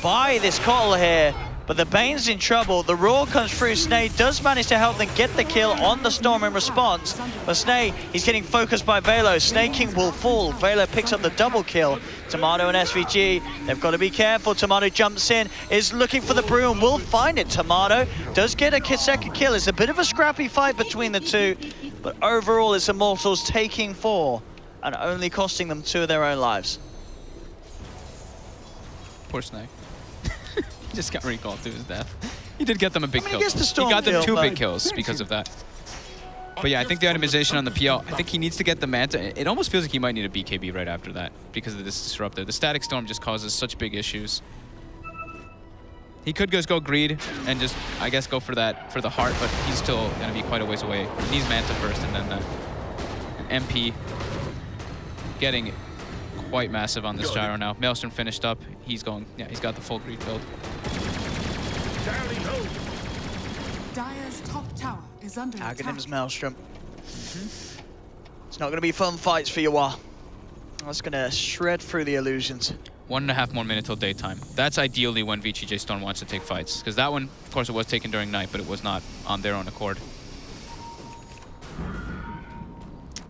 by this Coddle here, but the Bane's in trouble. The roar comes through. Snay does manage to help them get the kill on the Storm in response, but Snay, he's getting focused by Velo. Snaking will fall. Velo picks up the double kill. Tomato and SVG, they've got to be careful. Tomato jumps in, is looking for the brew and will find it. Tomato does get a second kill. It's a bit of a scrappy fight between the two, but overall it's Immortals taking 4 and only costing them 2 of their own lives. Poor Snake. Just got recalled to his death. He did get them a big kill. He got them 2 big kills because of that. But yeah, I think the itemization on the PL, I think he needs to get the Manta. It almost feels like he might need a BKB right after that because of this disruptor. The Static Storm just causes such big issues. He could just go greed and just, I guess, go for that, for the heart, but he's still going to be quite a ways away. He needs Manta first and then that. MP getting quite massive on this gyro now. Maelstrom finished up. He's going, yeah, he's got the full greed build. Dire's top tower is under attack. Aghanims Maelstrom. It's not going to be fun fights for Yawar. That's going to shred through the illusions. 1.5 more minutes till daytime. That's ideally when VGJ.Storm wants to take fights. Because that one, of course, it was taken during night, but it was not on their own accord.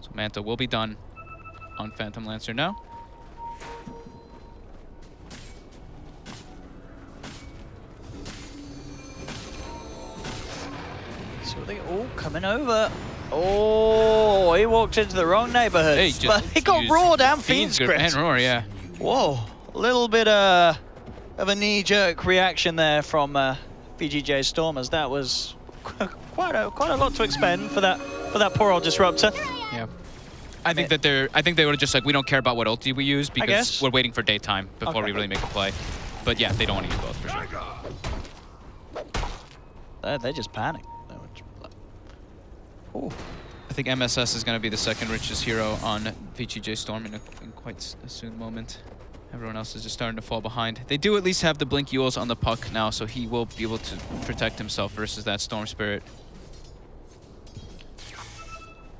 So Manta will be done on Phantom Lancer now. So they all coming over. Oh, he walked into the wrong neighborhood. Hey, but he got roared and Fiend's Grip. And roar, yeah. Whoa, a little bit of a knee-jerk reaction there from VGJ.Storm, as that was quite a lot to expend for that poor old disruptor. Yeah. I think they were just like, we don't care about what ulti we use because we're waiting for daytime before we really make a play. But yeah, they don't want to use both for sure. They just panic. Ooh. I think MSS is going to be the second richest hero on VGJ.Storm in quite a soon moment. Everyone else is just starting to fall behind. They do at least have the Blink Yules on the puck now, so he will be able to protect himself versus that Storm Spirit.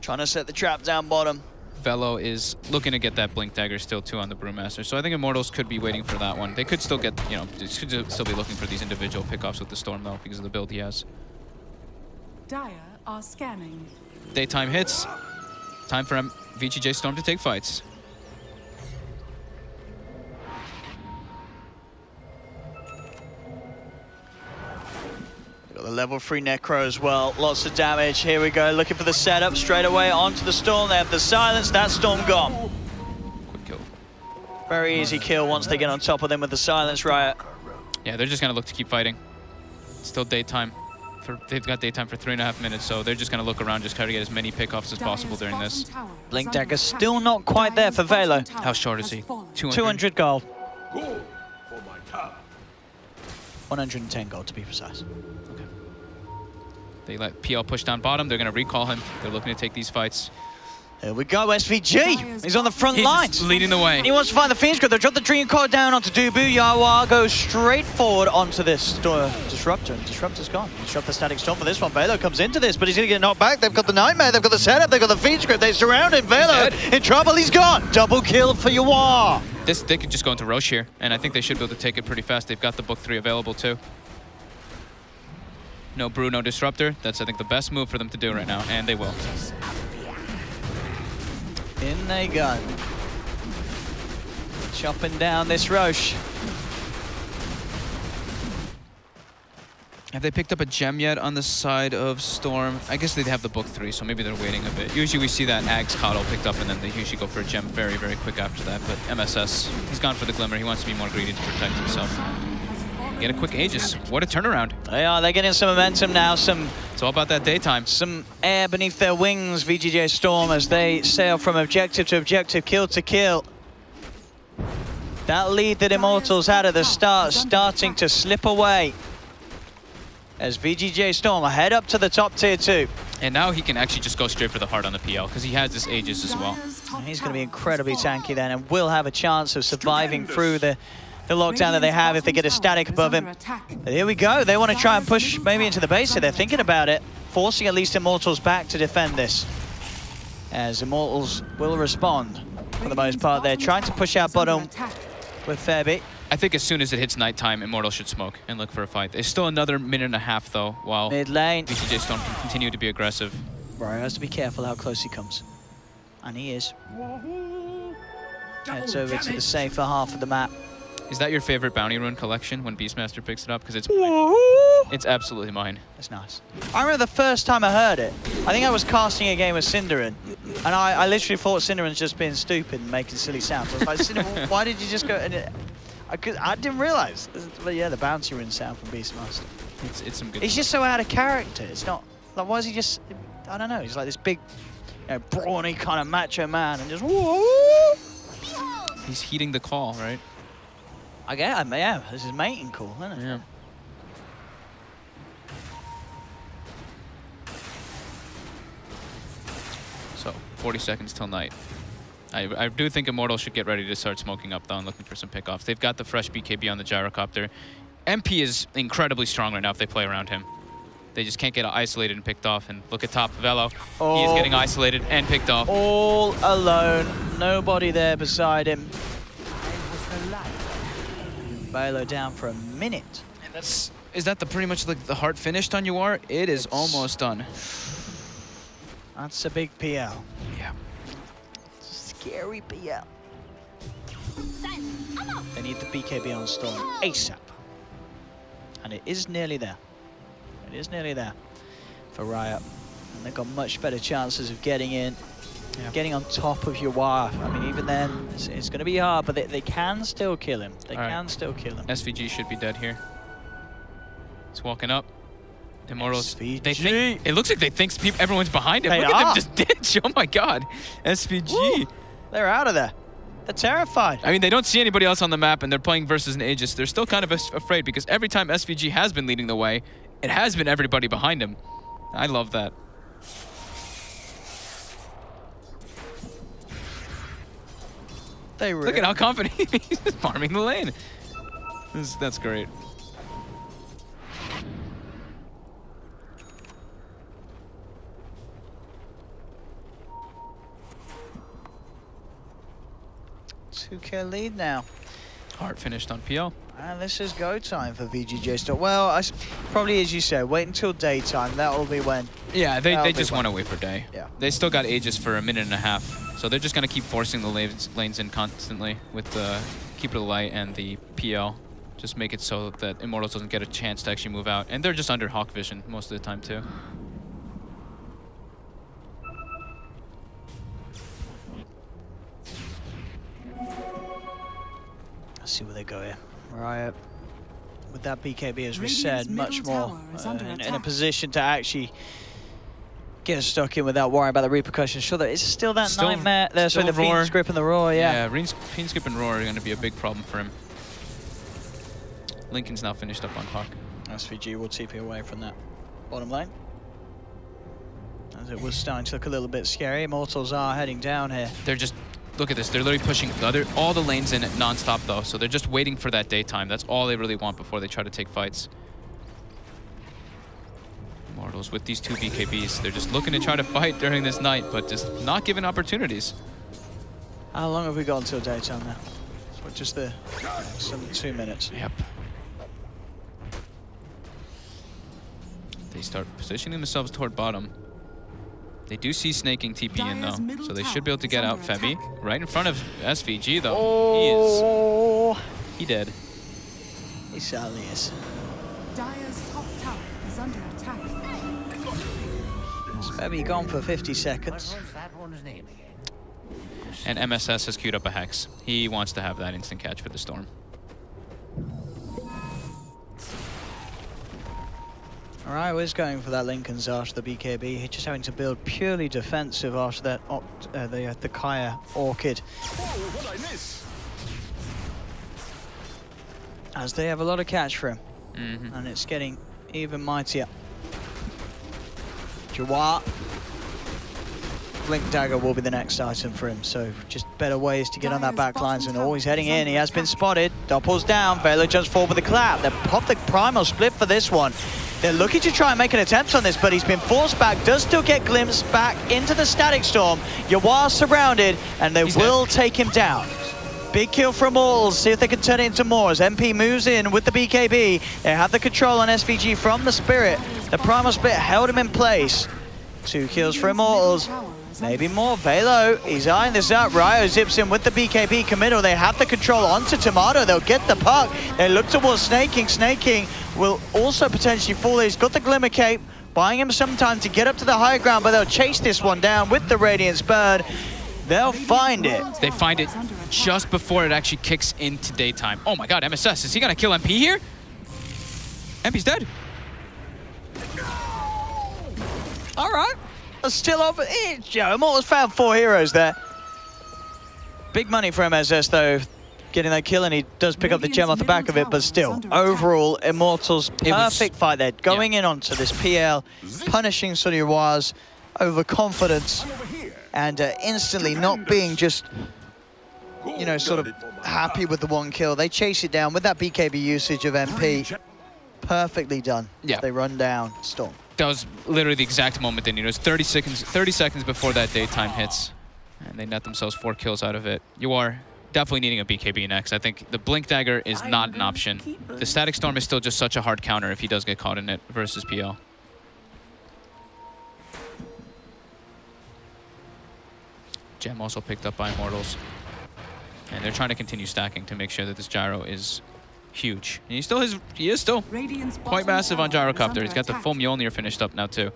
Trying to set the trap down bottom. Velo is looking to get that Blink Dagger still too on the Brewmaster, so I think Immortals could be waiting for that one. They could still get, you know, they could still be looking for these individual pickoffs with the Storm though, because of the build he has. Dire are scanning. Daytime hits. Time for VGJ.Storm to take fights. Got the level 3 Necro as well. Lots of damage. Here we go. Looking for the setup straight away onto the Storm. They have the silence. That Storm gone. Quick kill. Very easy kill once they get on top of them with the silence riot. Yeah, they're just going to look to keep fighting. It's still daytime. They've got daytime for 3.5 minutes, so they're just going to look around, just try to get as many pickoffs as possible during this. Blink Dagger still not quite there for Velo. How short is he? 200 gold. Go for my tower. 110 gold to be precise. Okay. They let PL push down bottom. They're going to recall him. They're looking to take these fights. Here we go, SVG. He's on the front lines. He's leading the way. He wants to find the Fiend's Grip. They drop the Dream Card down onto Dubu. Yawar goes straight forward onto this Disruptor. Disruptor's gone. Disrupt the Static Storm for this one. Velo comes into this, but he's going to get knocked back. They've got the Nightmare. They've got the setup. They've got the Fiend's Grip. They surround him. Velo in trouble. He's gone. Double kill for Yawar. They could just go into Roche here, and I think they should be able to take it pretty fast. They've got the book 3 available too. No brew, no disruptor. That's, I think, the best move for them to do right now, and they will. In they go. Chopping down this Roche. Have they picked up a gem yet on the side of Storm? I guess they have the book 3, so maybe they're waiting a bit. Usually we see that Ag's Coddle picked up, and then they usually go for a gem very, very quick after that. But MSS, he's gone for the Glimmer. He wants to be more greedy to protect himself. Get a quick Aegis. What a turnaround. They're getting some momentum now. It's all about that daytime. Some air beneath their wings, VGJ.Storm, as they sail from objective to objective, kill to kill. That lead that Immortals had at the start starting to slip away. As VGJ.Storm head up to the top tier 2. And now he can actually just go straight for the heart on the PL, because he has this Aegis as well. And he's going to be incredibly tanky then, and will have a chance of surviving through the lockdown that they have if they get a static above him. But here we go. They want to try and push maybe into the base here. They're thinking about it, forcing at least Immortals back to defend this. As Immortals will respond for the most part. They're trying to push out bottom with Fairby. I think as soon as it hits nighttime, Immortals should smoke and look for a fight. There's still another minute and a half, though, while mid lane. VGJ.Storm can continue to be aggressive. Right, has to be careful how close he comes. And he is. Heads over to the safer half of the map. Is that your favorite bounty rune collection when Beastmaster picks it up? Because it's absolutely mine. That's nice. I remember the first time I heard it. I think I was casting a game with Cinderin, and I literally thought Cinderin's just being stupid and making silly sounds. I was like, Cinderin, why did you just go? And I didn't realize. But yeah, the bounty rune sound from Beastmaster. It's some good. He's just so out of character. It's not like, why is he just? I don't know. He's like this big, brawny kind of macho man, and just whoa. He's heeding the call, right? I get, yeah, this is mating call, isn't it? Yeah. So, 40 seconds till night. I do think Immortals should get ready to start smoking up, though, and looking for some pickoffs. They've got the fresh BKB on the gyrocopter. MP is incredibly strong right now if they play around him. They just can't get isolated and picked off. And look at top, Velo. He is getting isolated and picked off. All alone. Nobody there beside him. Velo down for a minute. And is that pretty much like the heart finished on UR? It is almost done. That's a big PL. Yeah. Scary PL. They need the BKB on Storm ASAP. And it is nearly there. It is nearly there for Riot. And they've got much better chances of getting in. Yeah. Getting on top of UR. I mean, even then, it's going to be hard, but they can still kill him. They can still kill him. SVG should be dead here. He's walking up. Immortals. SVG. They think, it looks like they think everyone's behind him. Look at them just ditch. Oh my god. SVG. Woo. They're out of there. They're terrified. I mean, they don't see anybody else on the map, and they're playing versus an Aegis. They're still kind of afraid because every time SVG has been leading the way, it has been everybody behind him. I love that. Look at how confident he's farming the lane. That's great. $2K lead now. Heart finished on PL. And this is go time for VGJ.Storm. Well, probably as you said, wait until daytime. That will be when. Yeah, they just want to wait for day. Yeah. They still got Aegis for a minute and a half, so they're just gonna keep forcing the lanes in constantly with the Keeper of the Light and the PL. Just make it so that Immortals doesn't get a chance to actually move out, and they're just under Hawk Vision most of the time too. Let's see where they go here. Riot, with that BKB, as we said, much more in a position to actually get stuck in without worrying about the repercussions. Sure, it's still that nightmare. There's the Fiend's Grip and the Roar, yeah. Yeah, Fiend's Grip and Roar are going to be a big problem for him. Lincoln's now finished up on Hawk. SVG will TP away from that bottom lane. As it was starting to look a little bit scary. Immortals are heading down here. They're just... Look at this, they're literally pushing all the lanes in non-stop though, so they're just waiting for that daytime. That's all they really want before they try to take fights. Immortals with these two BKBs, they're just looking to try to fight during this night, but just not given opportunities. How long have we got until daytime now? Just the some 2 minutes. Yep. They start positioning themselves toward bottom. They do see snaking TP in though, so they should be able to get out Febby. Right in front of SVG though. Oh. He dead. He sadly is. Dire's top tower is under attack. Febby gone for 50 seconds. What was that one's name again? And MSS has queued up a Hex. He wants to have that instant catch for the Storm. Alright, Wiz going for that Lincoln's after the BKB. He's just having to build purely defensive after that the Kaya Orchid. As they have a lot of catch for him. And it's getting even mightier. Jawar. Blink Dagger will be the next item for him, so just better ways to get on that back lines and always heading in. He has been spotted. Doppel's down. Velo jumps forward with the clap. They pop the primal split for this one. They're looking to try and make an attempt on this, but he's been forced back. Does still get glimpsed back into the Static Storm. Jawar surrounded, and they will take him down. Big kill from Immortals. See if they can turn it into more as MP moves in with the BKB. They have the control on SVG from the Spirit. The primal split held him in place. 2 kills for Immortals. Maybe more. Velo, he's eyeing this up. Ryo zips in with the BKB committal. They have the control onto Tomato. They'll get the puck. They look towards Snaking. Snaking will also potentially fall. He's got the Glimmer Cape, buying him some time to get up to the high ground, but they'll chase this one down with the Radiance Bird. They'll find it. They find it just before it actually kicks into daytime. Oh my god, MSS, is he gonna kill MP here? MP's dead. All right. Still over it. Yeah, Immortals found 4 heroes there. Big money for MSS though, getting that kill, and he does pick up the gem off the back of it, but still, overall, Immortals, perfect fight there. Going in onto this PL, punishing Sunnywa's overconfidence, and instantly not being just, you know, sort of happy with the 1 kill. They chase it down with that BKB usage of MP. Perfectly done. Yeah. They run down Storm. That was literally the exact moment they needed. It was 30 seconds before that daytime hits. And they net themselves 4 kills out of it. You are definitely needing a BKB next. I think the Blink Dagger is not an option. The Static Storm is still just such a hard counter if he does get caught in it versus PL. Gem also picked up by Immortals. And they're trying to continue stacking to make sure that this gyro is huge. And he is still quite massive on Gyrocopter. He's got the full Mjolnir finished up now too.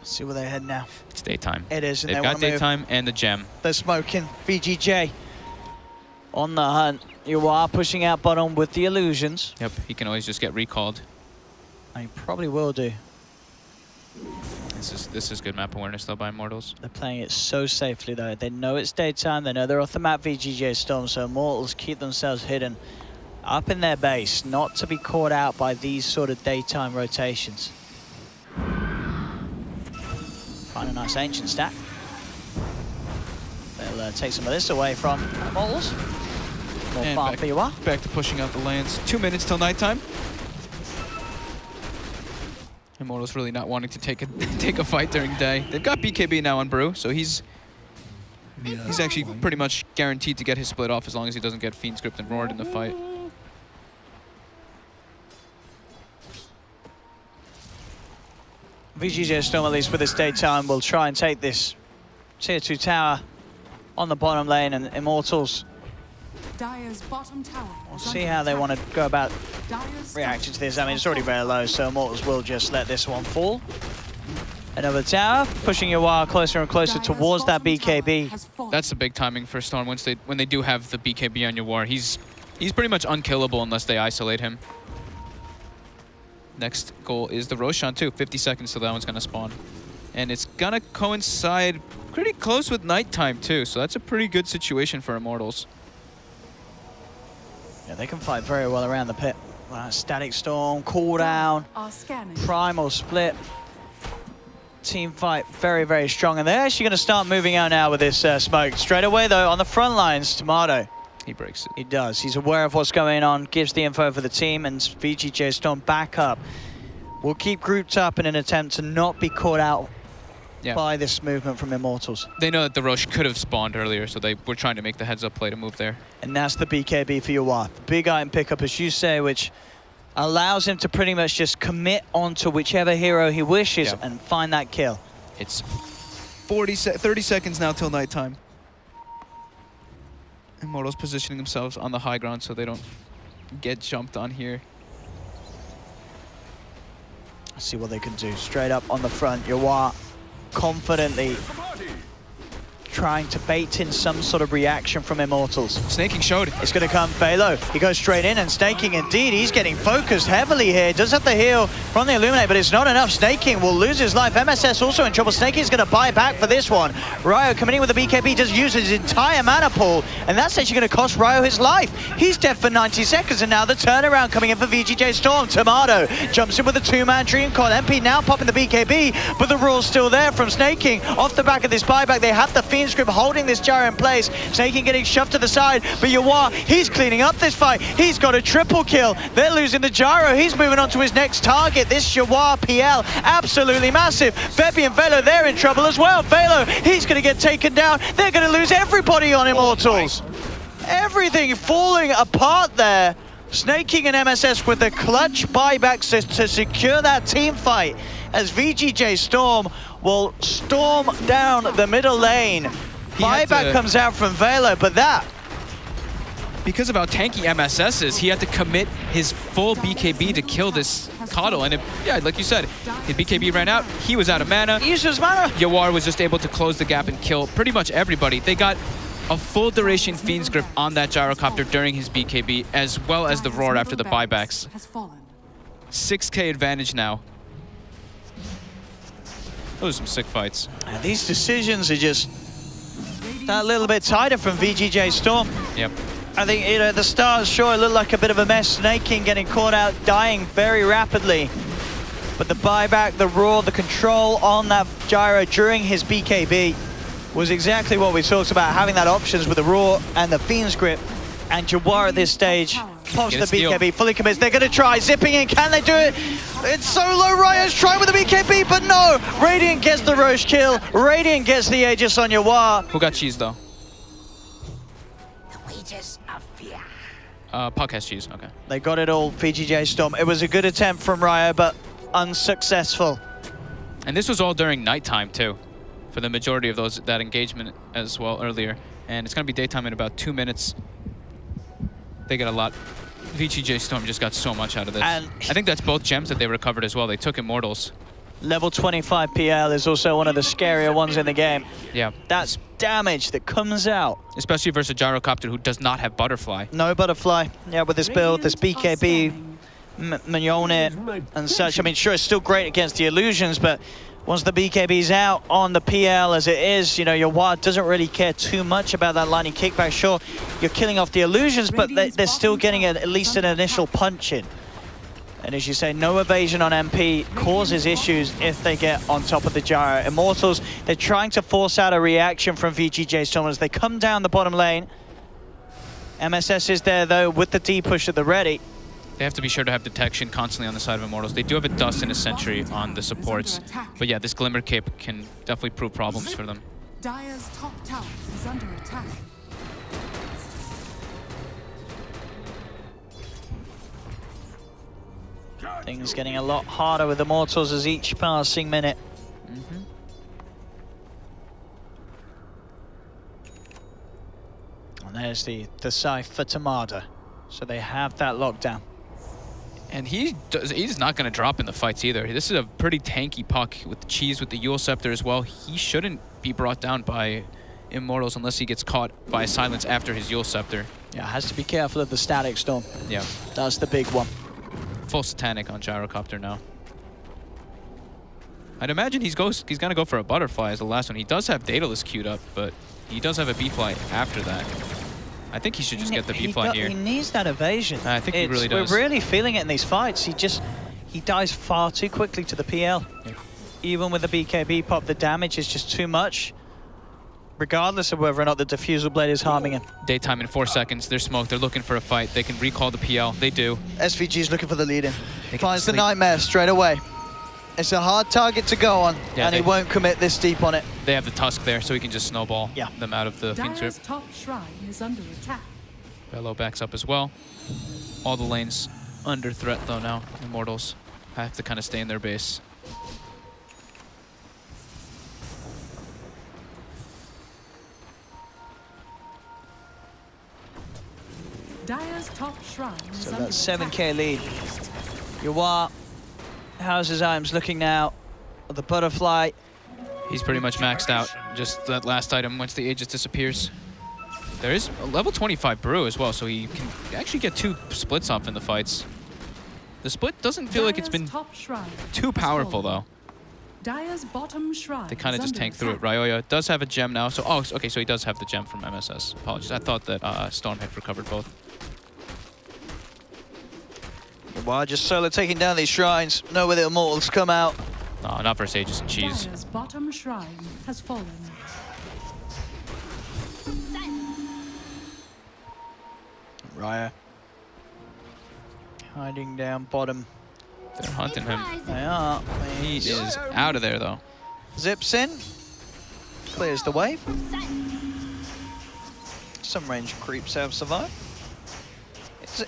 See where they head now. It's daytime. It is, and they've got daytime and the gem. They're smoking. VGJ on the hunt. You are pushing out bottom with the illusions. Yep, he can always just get recalled. And he probably will do. This is good map awareness though by Immortals. They're playing it so safely though. They know it's daytime. They know they're off the map VGJ.Storm, so Immortals keep themselves hidden up in their base, not to be caught out by these sort of daytime rotations. Find a nice ancient stack. They'll take some of this away from Immortals. More farm for you are. Back to pushing out the lands. 2 minutes till nighttime. Immortals really not wanting to take a fight during day. They've got BKB now on Brew, so he's actually pretty much guaranteed to get his split off as long as he doesn't get Fiend Script and Roared in the fight. VGJ.Storm, at least with this daytime, will try and take this tier 2 tower on the bottom lane, and Immortals, Dire's bottom tower. we'll see how they want to go about reacting to this. I mean, it's already very low, so Immortals will just let this one fall. Another tower, pushing Jawar closer and closer towards that BKB. That's the big timing for Storm. When they do have the BKB on Jawar, he's pretty much unkillable unless they isolate him. Next goal is the Roshan too. 50 seconds till that one's gonna spawn. And it's gonna coincide pretty close with nighttime too, so that's a pretty good situation for Immortals. Yeah, they can fight very well around the pit. Static Storm, cooldown, primal split. Team fight very, very strong. And they're actually gonna start moving out now with this smoke. Straight away though, on the front lines, Tomato. He breaks it. He does. He's aware of what's going on, gives the info for the team, and VGJ.Storm back up will keep grouped up in an attempt to not be caught out by this movement from Immortals. They know that the Roche could have spawned earlier, so they were trying to make the heads-up play to move there. And that's the BKB for Yawar. Big item pickup, as you say, which allows him to pretty much just commit onto whichever hero he wishes and find that kill. It's 30 seconds now till nighttime. Immortals positioning themselves on the high ground so they don't get jumped on here. Let's see what they can do. Straight up on the front, Yawar confidently trying to bait in some sort of reaction from Immortals. Snaking showed. It's going to come Velo. He goes straight in, and Snaking indeed, he's getting focused heavily here. Does have the heal from the Illuminate, but it's not enough. Snaking will lose his life. MSS also in trouble. Snaking is going to buy back for this one. Ryo coming in with the BKB, just uses his entire mana pool, and that's actually going to cost Ryo his life. He's dead for 90 seconds, and now the turnaround coming in for VGJ.Storm. Tomato jumps in with a two-man Dream Call. MP now popping the BKB, but the rule's still there from Snaking. Off the back of this buyback, they have the Fiend Script holding this gyro in place. Snaking getting shoved to the side, but Yawar, he's cleaning up this fight. He's got a triple kill. They're losing the gyro. He's moving on to his next target. This Yawar PL, absolutely massive. Febby and Velo, they're in trouble as well. Velo, he's going to get taken down. They're going to lose everybody on Immortals. Everything falling apart there. Snaking and MSS with the clutch buybacks to secure that team fight as VGJ.Storm will storm down the middle lane. Buyback comes out from Velo, but that... Because of how tanky MSS is, he had to commit his full BKB to kill this Coddle. And yeah, like you said, his BKB ran out, he was out of mana. He used his mana. Yawar was just able to close the gap and kill pretty much everybody. They got a full duration Fiend's Grip on that Gyrocopter during his BKB, as well as the Roar after the buybacks. 6k advantage now. Those are some sick fights. And these decisions are just a little bit tighter from VGJ.Storm. Yep. I think, you know, the stars sure look like a bit of a mess. Snaking getting caught out, dying very rapidly. But the buyback, the Roar, the control on that gyro during his BKB was exactly what we talked about, having that options with the Roar and the Fiend's Grip. And Yawar at this stage pops the BKB, fully commits. They're going to try zipping in. Can they do it? It's so low. Ryo's trying with the BKB, but no. Radiant gets the Roche kill. Radiant gets the Aegis on Yawar. Who got cheese though? The wages of fear. Puck has cheese. Okay. They got it all. VGJ.Storm. It was a good attempt from Ryo, but unsuccessful. And this was all during nighttime too, for the majority of that engagement as well earlier. And it's going to be daytime in about 2 minutes. They get a lot. VGJ.Storm just got so much out of this. And I think that's both gems that they recovered as well. They took Immortals. Level 25 PL is also one of the scarier ones in the game. Yeah. That's damage that comes out. Especially versus a Gyrocopter who does not have Butterfly. No Butterfly. Yeah, with this build, this BKB, Mignonet and such. I mean, sure, it's still great against the illusions, but once the BKB's out on the PL as it is, you know, Yawar doesn't really care too much about that lightning kickback. Sure, you're killing off the illusions, but they're still getting at least an initial punch in. And as you say, no evasion on MP causes issues if they get on top of the gyro. Immortals, they're trying to force out a reaction from VGJ.Storm as they come down the bottom lane. MSS is there, though, with the D-push at the ready. They have to be sure to have detection constantly on the side of Immortals. They do have a Dust and a Sentry on the supports. But yeah, this Glimmer Cape can definitely prove problems for them. Dire's top tower is under attack. Things getting a lot harder with Immortals as each passing minute. And there's the Scythe for Tamada. So they have that lockdown. And he's not going to drop in the fights either. This is a pretty tanky Puck with the cheese, with the Yule Scepter as well. He shouldn't be brought down by Immortals unless he gets caught by Silence after his Yule Scepter. Yeah, has to be careful of the Static Storm. Yeah. That's the big one. Full Satanic on Gyrocopter now. I'd imagine he's going to go for a Butterfly as the last one. He does have Daedalus queued up, but he does have a B-Fly after that. I think he should just get the B-Fly here. He needs that evasion. I think he really does. We're really feeling it in these fights. He dies far too quickly to the PL. Yeah. Even with the BKB pop, the damage is just too much. regardless of whether or not the diffusal blade is harming him. Daytime in 4 seconds. They're smoked. They're looking for a fight. They can recall the PL. They do. SVG's looking for the lead in. Finds the Nightmare straight away. It's a hard target to go on, and he won't commit this deep on it. They have the Tusk there, so he can just snowball them out of the Fiend's Grip. Top shrine is under attack. Bello backs up as well. All the lanes under threat, though, now. Immortals have to kind of stay in their base. Dire's top shrine is So under that's attack. 7k lead. Yuwa, how's his items looking now? The butterfly. He's pretty much maxed out. Just that last item once the Aegis disappears. There is a level 25 Brew as well, so he can actually get 2 splits off in the fights. The split doesn't feel like it's been too powerful, though. Dire's bottom shrine. They kind of just tank through it. Ryoya does have a gem now, so okay, so he does have the gem from MSS. Apologies, I thought that Storm had recovered both. Yuwa just solo taking down these shrines. Know where the Immortals come out. No, not versus Aegis and Cheese. Dire's bottom shrine has fallen. Raya hiding down bottom. They're hunting him. They are. He is out of there, though. Zips in. Clears the wave. Some range creeps have survived.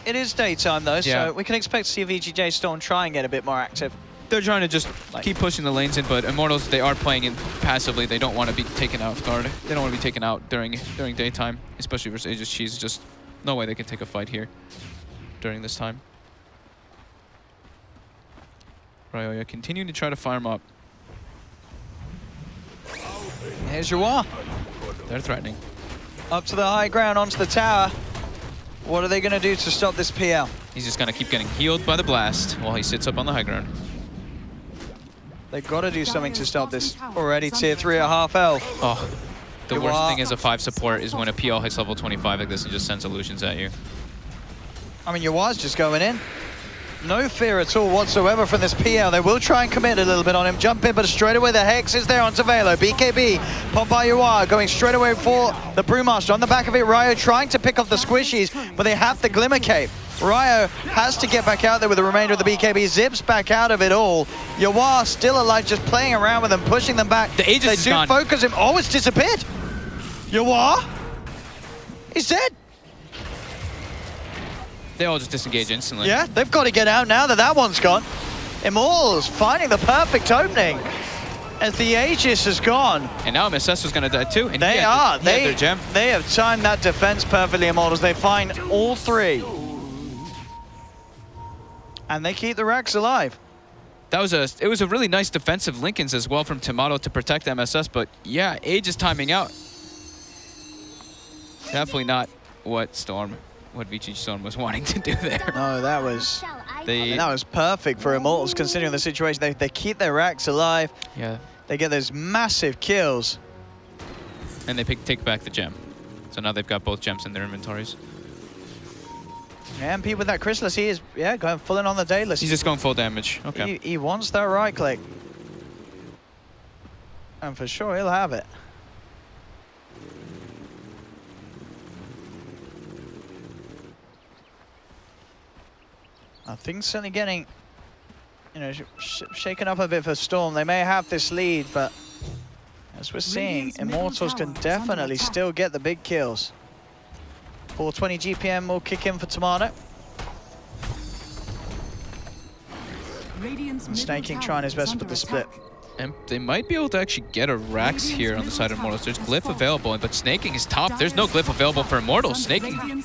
It is daytime, though, so we can expect to see VGJ.Storm try and get a bit more active. They're trying to just keep pushing the lanes in, but Immortals, they are playing in passively. They don't want to be taken out of guard. They don't want to be taken out during daytime, especially versus Aegis Cheese. Just no way they can take a fight here during this time. Ryoya continuing to try to farm up. Here's Yuwa. They're threatening. Up to the high ground, onto the tower. What are they going to do to stop this PL? He's just going to keep getting healed by the blast while he sits up on the high ground. They've got to do something to stop this. Already tier 3 at half health. Oh, the worst thing as a 5 support is when a PL hits level 25 like this and just sends illusions at you. I mean, Yuwa's just going in. No fear at all whatsoever from this PL. They will try and commit a little bit on him. Jump in, but straight away the Hex is there onto Velo. BKB, pop by Yuwa, going straight away for the Brewmaster. On the back of it, Ryo trying to pick off the squishies, but they have the Glimmer Cape. Ryo has to get back out there with the remainder of the BKB. Zips back out of it all. Yuwa still alive, just playing around with them, pushing them back. The Aegis is gone. They do focus him. Oh, it's disappeared. Yuwa? He's dead. They all just disengage instantly. Yeah, they've got to get out now that one's gone. Immortals finding the perfect opening as the Aegis has gone. And now MSS is going to die too. And They had their gem. They have timed that defense perfectly, Immortals. They find all 3. And they keep the racks alive. It was a really nice defensive Lincolns as well from Tomato to protect MSS, but yeah, Aegis timing out. Definitely not what VGJ.Storm was wanting to do there. No, that was that was perfect for Immortals considering the situation. They keep their racks alive. Yeah. They get those massive kills. And they take back the gem. So now they've got both gems in their inventories. Yeah, MP with that Chrysalis, he is going full in on the Daedalus. He's just going full damage. Okay. He wants that right click. And for sure he'll have it. Things certainly getting, shaken up a bit for Storm. They may have this lead, but as we're seeing, Immortals can definitely still get the big kills. 420 GPM will kick in for Tomato. And Snaking trying his best with the split. And they might be able to actually get a Rax here on the side of Immortals. There's Glyph available, but Snaking is top. There's no Glyph available for Immortals. Snaking,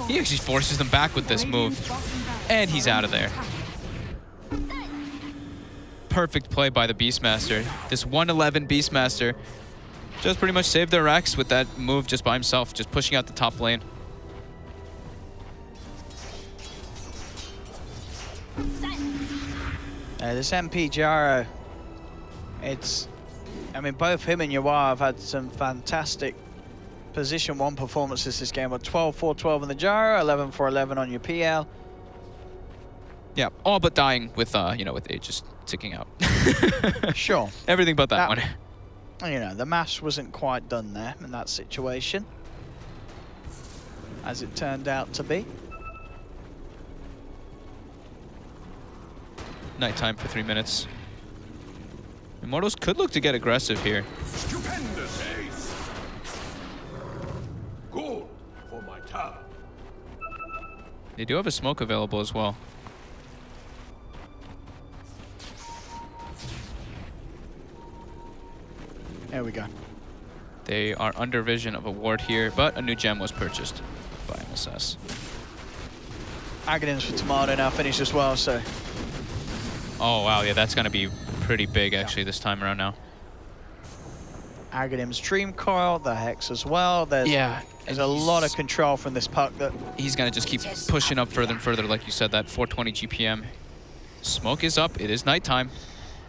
he actually forces them back with this move. And he's out of there. Perfect play by the Beastmaster. This 111 Beastmaster just pretty much saved their Rax with that move just by himself, just pushing out the top lane. This MP Jaro, I mean, both him and Yuwa have had some fantastic position 1 performances this game. 12-4-12 in the Jaro, 11-4-11 on your PL. Yeah, all but dying with, with Aegis ticking out. Sure. Everything but that one. You know, the maths wasn't quite done there in that situation, as it turned out to be. Nighttime for 3 minutes. Immortals could look to get aggressive here. Stupendous ace. Good for my turn. They do have a smoke available as well. There we go. They are under vision of a ward here, but a new gem was purchased by MSS. Aghanim's for Tomato now finished as well, so... Oh, wow, yeah, that's going to be pretty big, actually, this time around now. Aghanim's Dream Coil, the Hex as well. There's a lot of control from this puck that... He's going to just keep pushing up further and further, like you said, that 420 GPM. Smoke is up. It is nighttime.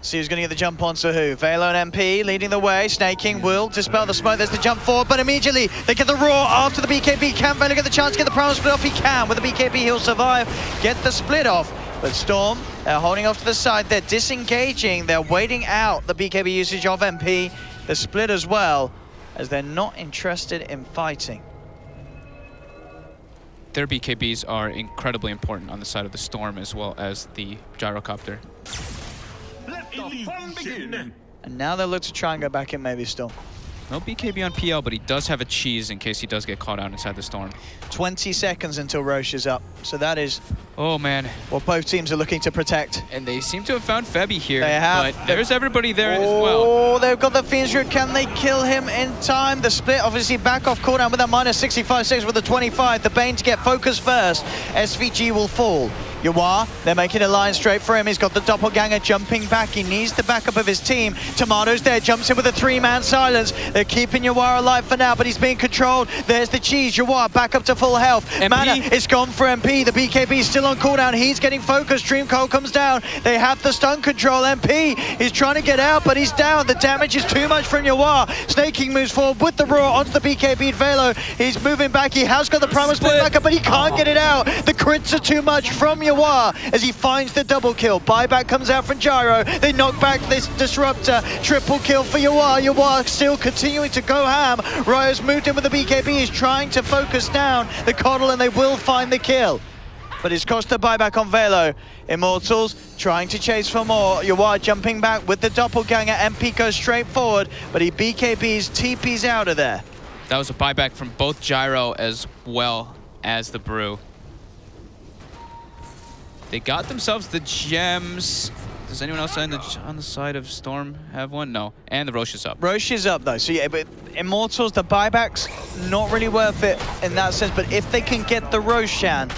See who's going to get the jump on to who. Velo and MP leading the way. Snaking will dispel the smoke. There's the jump forward, but immediately they get the roar after the BKB. Can Velo get the chance to get the primal split off? He can. With the BKB, he'll survive. Get the split off. But Storm, they're holding off to the side. They're disengaging. They're waiting out the BKB usage of MP. The split as well, as they're not interested in fighting. Their BKBs are incredibly important on the side of the Storm as well as the gyrocopter. Let the fun begin. And now they'll look to try and go back in maybe Storm. No BKB on PL, but he does have a cheese in case he does get caught out inside the Storm. 20 seconds until Roche is up. So that is Oh, man. what both teams are looking to protect. And they seem to have found Febby here. They have. But there's everybody there as well. Oh, they've got the Fiend's Root. Can they kill him in time? The split, obviously, back off cooldown with that minus 65 seconds with the 25. The Bane to get focused first. SVG will fall. Yawar, they're making a line straight for him. He's got the doppelganger jumping back. He needs the backup of his team. Tomato's there, jumps in with a 3-man silence. They're keeping Yawar alive for now, but he's being controlled. There's the cheese. Yawar back up to full health. MP. Mana is gone for MP. The BKB is still on cooldown. He's getting focused. Dream Coil comes down. They have the stun control. MP is trying to get out, but he's down. The damage is too much from Yawar. Snaking moves forward with the roar onto the BKB. Velo, he's moving back. He has got the primal split backup, but he can't get it out. The crits are too much from Yawar as he finds the double kill. Buyback comes out from Gyro. They knock back this disruptor. Triple kill for Yawar. Yawar still continuing to go ham. Ryo's moved in with the BKB. He's trying to focus down the Coddle, and they will find the kill. But it's cost the buyback on Velo. Immortals trying to chase for more. Yawar jumping back with the doppelganger. MP goes straight forward, but he BKBs, TPs out of there. That was a buyback from both Gyro as well as the Brew. They got themselves the gems. Does anyone else on the side of Storm have one? No. And the Roche is up. Roche is up though, so yeah, but Immortals, the buybacks, not really worth it in that sense, but if they can get the Roshan,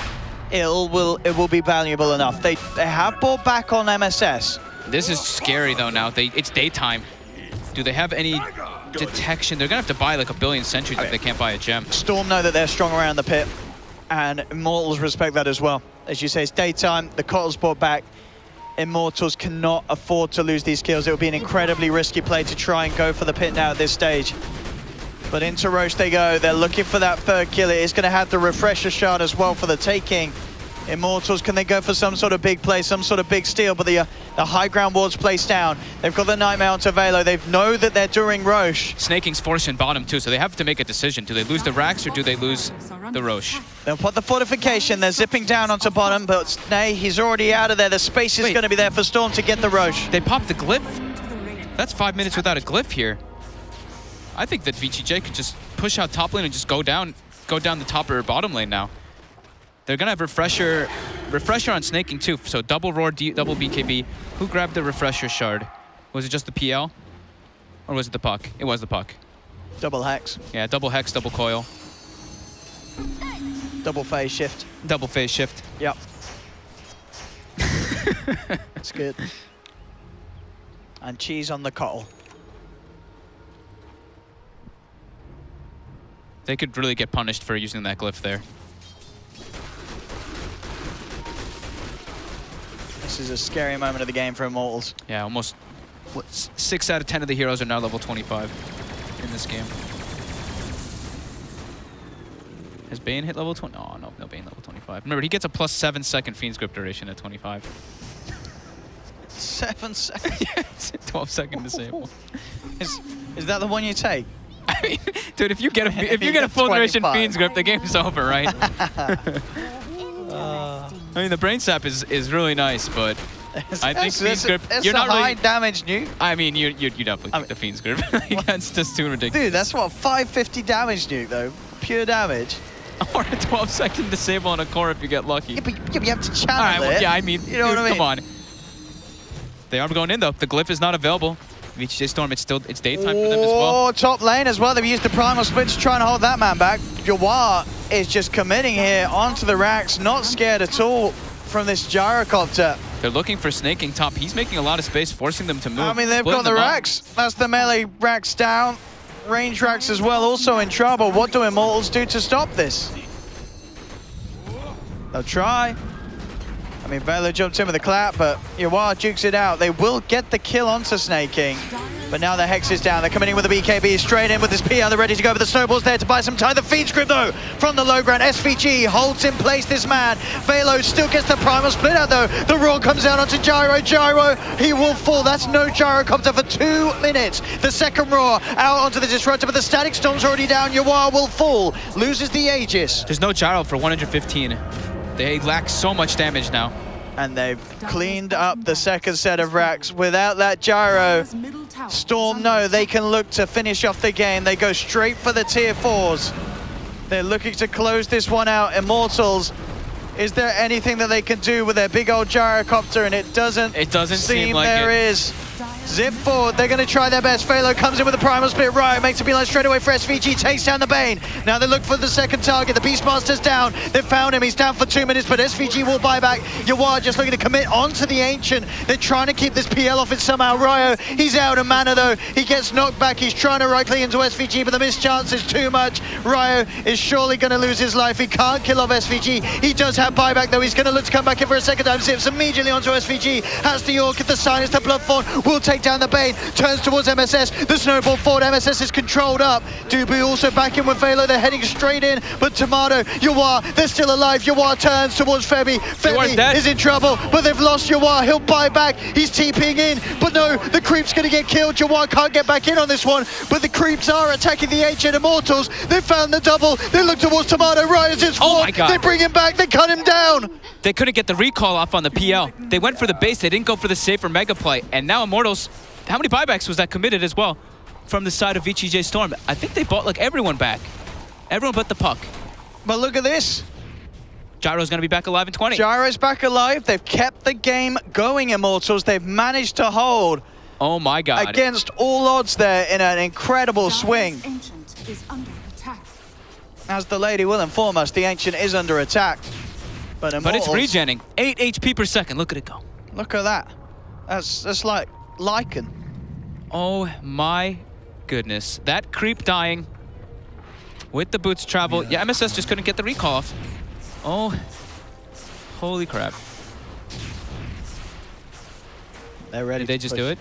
it will be valuable enough. They have bought back on MSS. This is scary though now. It's daytime. Do they have any detection? They're gonna have to buy like 1 billion sentries if they can't buy a gem. Storm know that they're strong around the pit, and Immortals respect that as well. As you say, it's daytime, the Cottle's brought back. Immortals cannot afford to lose these kills. It would be an incredibly risky play to try and go for the pit now at this stage. But into Roche they go. They're looking for that third kill. It is going to have the refresher shard as well for the taking. Immortals, can they go for some sort of big play, some sort of big steal? But the high ground ward's placed down. They've got the Nightmare onto Velo. They know that they're doing Roche. Snaking's forcing bottom too, so they have to make a decision. Do they lose the Rax or do they lose the Roche? They'll put the fortification. They're zipping down onto bottom, but Snay, he's already out of there. The space is going to be there for Storm to get the Roche. They popped the glyph? That's 5 minutes without a glyph here. I think that VGJ could just push out top lane and just go down the top or bottom lane now. They're gonna have refresher on Snaking too. So double roar, double BKB. Who grabbed the refresher shard? Was it just the PL? Or was it the puck? It was the puck. Double hex. Yeah, double hex, double coil. Double phase shift. Double phase shift. Yep. That's good. And cheese on the Cottle. They could really get punished for using that glyph there. This is a scary moment of the game for Immortals. Yeah, almost 6 out of 10 of the heroes are now level 25 in this game. Has Bane hit level 20? Oh, no Bane level 25. Remember, he gets a plus 7-second Fiend's Grip duration at 25. 7 seconds? Yeah, it's a 12-second disable. Is that the one you take? I mean, dude, if you get a full duration Fiend's Grip, the game's over, right? I mean, the Brain Sap is really nice, but I think Fiend's Grip. It's you're a not high really, damage nuke. I mean, you definitely take the Fiend's Grip. That's just too ridiculous. Dude, that's what 550 damage nuke though, pure damage. Or a 12-second disable on a core if you get lucky. Yeah, but you have to channel All right, it. well, yeah, I mean, you know what I mean? Come on. They are going in though. The glyph is not available. VGJ.Storm, it's daytime for them as well. Oh, top lane as well. They've used the primal split to try and hold that man back. Jawar is just committing here onto the racks, not scared at all from this gyrocopter. They're looking for snaking top. He's making a lot of space, forcing them to move. I mean, they've got the racks. That's the melee racks down. Range racks as well, also in trouble. What do Immortals do to stop this? They'll try. I mean, Velo jumped in with a clap, but Jawar jukes it out. They will get the kill onto Snaking, but now the Hex is down. They're coming in with the BKB, straight in with this PR. They're ready to go, but the snowball's there to buy some time. The Fiend's Grip, though, from the low ground. SVG holds in place this man. Velo still gets the primal split out, though. The Roar comes out onto Gyro. Gyro, he will fall. That's no Gyrocopter for 2 minutes. The second Roar out onto the Disruptor, but the Static Storm's already down. Jawar will fall, loses the Aegis. There's no Gyro for 115. They lack so much damage now. And they've cleaned up the second set of racks. Without that Gyro, Storm know they can look to finish off the game. They go straight for the tier 4s. They're looking to close this one out. Immortals, is there anything that they can do with their big old Gyrocopter? And it doesn't seem like there is. Zip forward, they're going to try their best. Velo comes in with a primal split. Riot makes a beeline straight away for SVG, takes down the Bane. Now they look for the second target. The Beastmaster's down. They've found him. He's down for 2 minutes, but SVG will buy back. Jawar just looking to commit onto the Ancient. They're trying to keep this PL off it somehow. Ryo, he's out of mana though. He gets knocked back. He's trying to right click into SVG, but the missed chance is too much. Ryo is surely going to lose his life. He can't kill off SVG. He does have buyback though. He's going to look to come back in for a second time. Zips immediately onto SVG. Has the Orc at the Silence. The Bloodthorn will take down the Bane, turns towards MSS. The snowball forward, MSS is controlled up. Dubu also back in with Velo. They're heading straight in, but Tomato, Jawar, they're still alive. Jawar turns towards Femi. Femi is in trouble, but they've lost Jawar. He'll buy back. He's TPing in, but no, the creep's going to get killed. Jawar can't get back in on this one, but the creeps are attacking the Ancient Immortals. They found the double. They look towards Tomato. Riot's his forward. They bring him back. They cut him down. They couldn't get the recall off on the PL. They went for the base. They didn't go for the safer mega play, and now Immortals. How many buybacks was that committed as well from the side of VGJ.Storm? I think they bought like everyone back. Everyone but the Puck. But look at this. Gyro's going to be back alive in 20. Gyro's back alive. They've kept the game going, Immortals. They've managed to hold. Oh my God. Against all odds there in an incredible swing. Ancient is under attack. As the lady will inform us, the Ancient is under attack. But Immortals, it's regenning. 8 HP per second. Look at it go. Look at that. That's like Lycan. Oh my goodness. That creep dying with the boots travel. Yeah, MSS just couldn't get the recall off. Oh, holy crap. They're ready. Did they just do it?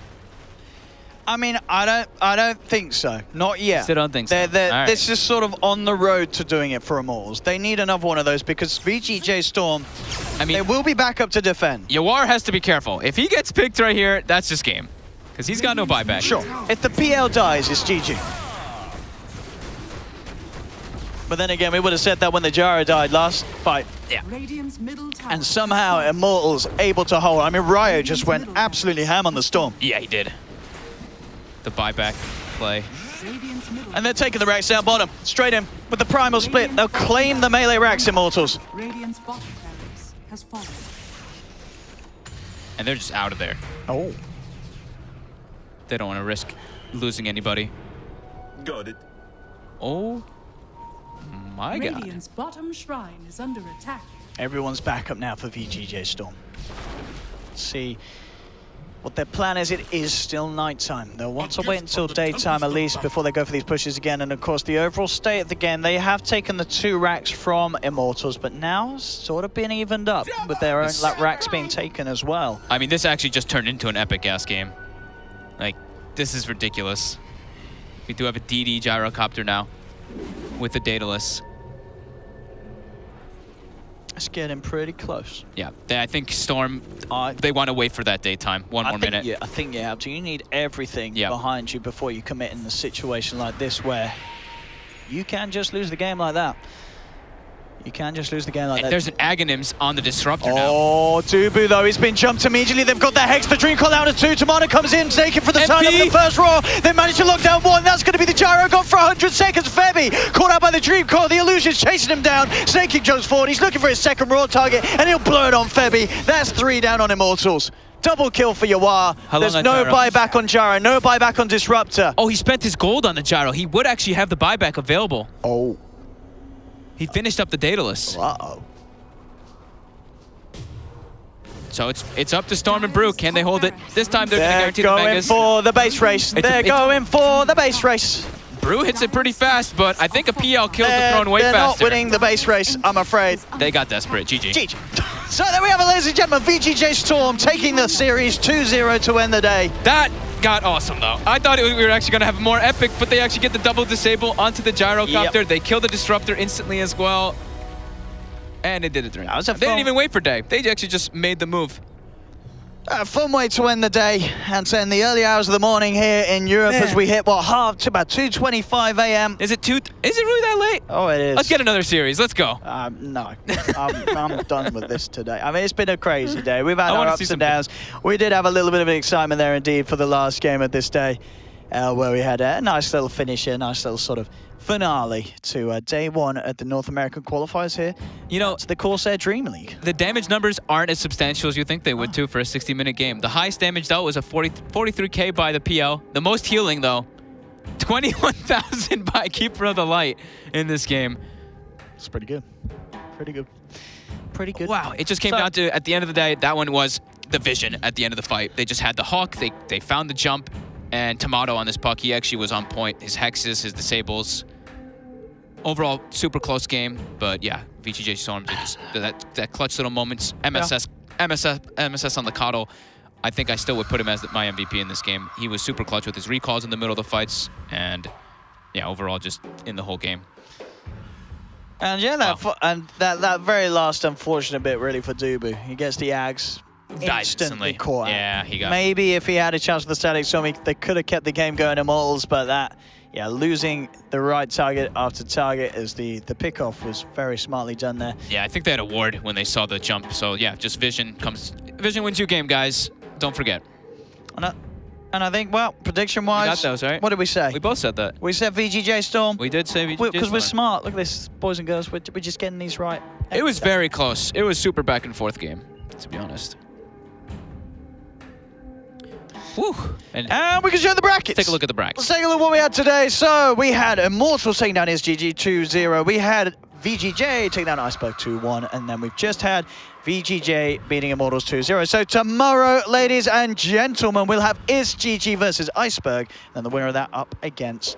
I mean, I don't think so. Not yet. Still don't think so. This is sort of on the road to doing it for Immortals. They need another one of those because VGJ.Storm, I mean, they will be back up to defend. Jawar has to be careful. If he gets picked right here, that's just game. Because he's got no buyback. Sure. If the PL dies, it's GG. But then again, we would have said that when the Gyro died last fight. Yeah. And somehow Immortals able to hold. I mean, Ryo just went absolutely ham on the Storm. Yeah, he did. The buyback play. And they're taking the racks down bottom. Straight in with the primal split. They'll claim the melee racks, Immortals. Radiant's bottom barracks has fallen. And they're just out of there. Oh. They don't want to risk losing anybody. Got it. Oh my God. Radiant's bottom shrine is under attack. Everyone's back up now for VGJ.Storm. Let's see what their plan is. It is still nighttime. They'll want to wait until daytime at least before they go for these pushes again. And of course, the overall state of the game, they have taken the 2 racks from Immortals, but now sort of been evened up with their own racks being taken as well. I mean, this actually just turned into an epic-ass game. Like, this is ridiculous. We do have a DD Gyrocopter now with the Daedalus. It's getting pretty close. Yeah, I think Storm, they want to wait for that daytime. One more minute. Yeah, I think you have to. You need everything behind you before you commit in a situation like this where you can just lose the game like that. You can just lose the game like that. There's an Aghanims on the Disruptor now. Oh, Dubu though, he's been jumped immediately. They've got the Hex, the Dream Call out of 2. Tomato comes in, taking for the side of the first roar. They managed to lock down 1. That's going to be the gyro. Gone for 100 seconds. Febby caught out by the Dream Call. The Illusion's chasing him down. Snake King jumps forward. He's looking for his second raw target, and he'll blow it on Febby. That's 3 down on Immortals. Double kill for Yawar. There's no buyback on Gyro, no buyback on Disruptor. Oh, he spent his gold on the Gyro. He would actually have the buyback available. Oh. He finished up the Daedalus. Uh-oh. So it's up to Storm and Brew. Can they hold it? This time they're going to guarantee the Vegas. They're going for the base race. They're going for the base race. Brew hits it pretty fast, but I think a PL kills the throne way faster. They're not winning the base race, I'm afraid. They got desperate. GG. GG. So there we have it, ladies and gentlemen. VGJ.Storm taking the series 2-0 to end the day. That got awesome, though. I thought we were actually going to have more epic, but they actually get the double disable onto the gyrocopter. Yep. They kill the Disruptor instantly as well. And they did it during. They didn't even wait for day. They actually just made the move. A fun way to end the day, and to end the early hours of the morning here in Europe as we hit, about 2:25 a.m. Is it really that late? Oh, it is. Let's get another series. Let's go. No, I'm done with this today. I mean, it's been a crazy day. We've had our ups and downs. We did have a little bit of an excitement there indeed for the last game of this day, where we had a nice little finish here, nice little sort of finale to day 1 at the North American qualifiers here. You know, it's the CORSAIR DreamLeague. The damage numbers aren't as substantial as you think they would for a 60-minute game. The highest damage dealt was a 43k by the PL. The most healing though, 21,000 by Keeper of the Light in this game. It's pretty good. Pretty good. Pretty good. Wow, it just came down to, at the end of the day, that one was the vision at the end of the fight. They just had the Hawk, they found the jump, and Tomato on this puck, he actually was on point. His hexes, his disables. Overall, super close game, but yeah, VGJ.Storm did just that clutch little moments. MSS on the Coddle. I think I still would put him as my MVP in this game. He was super clutch with his recalls in the middle of the fights, and yeah, overall just in the whole game. And yeah, that very last unfortunate bit really for Dubu. He gets the Ags instantly caught out. Yeah, he got. Maybe if he had a chance for the static storm, they could have kept the game going Immortals, but that. Yeah, losing the right target after target as the pickoff was very smartly done there. Yeah, I think they had a ward when they saw the jump. So yeah, just vision wins you game, guys. Don't forget. And I think, well, prediction-wise, we got those, right? What did we say? We both said that. We said VGJ.Storm. We did say VGJ.Storm. Because we're smart. Look at this, boys and girls. We're just getting these right. It was very close. It was super back and forth game, to be honest. Woo. And we can show the brackets. Take a look at the brackets. Let's take a look at what we had today. So we had Immortals taking down SGG 2-0. We had VGJ taking down Iceberg 2-1. And then we've just had VGJ beating Immortals 2-0. So tomorrow, ladies and gentlemen, we'll have SGG versus Iceberg. And the winner of that up against,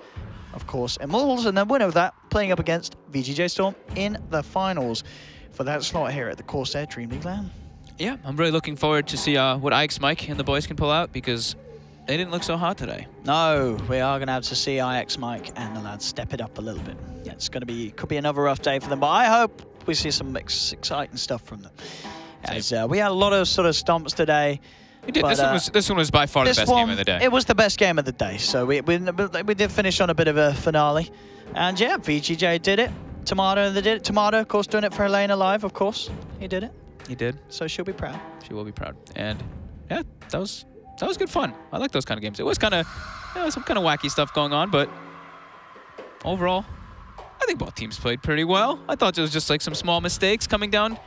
of course, Immortals. And the winner of that playing up against VGJ.Storm in the finals for that slot here at the CORSAIR DreamLeague LAN. Yeah, I'm really looking forward to see what IX Mike and the boys can pull out, because they didn't look so hot today. No, we are going to have to see IX Mike and the lads step it up a little bit. Yeah, it's going to be, could be another rough day for them, but I hope we see some exciting stuff from them. As we had a lot of sort of stomps today. We did. This one was by far the best game of the day. It was the best game of the day, so we did finish on a bit of a finale. And yeah, VGJ did it. Tomato did it. Tomato, of course, doing it for Elena Live, of course. He did it. He did. So she'll be proud. She will be proud. And yeah, that was good fun. I like those kind of games. It was kind of, some kind of wacky stuff going on, but overall, I think both teams played pretty well. I thought it was just like some small mistakes coming down.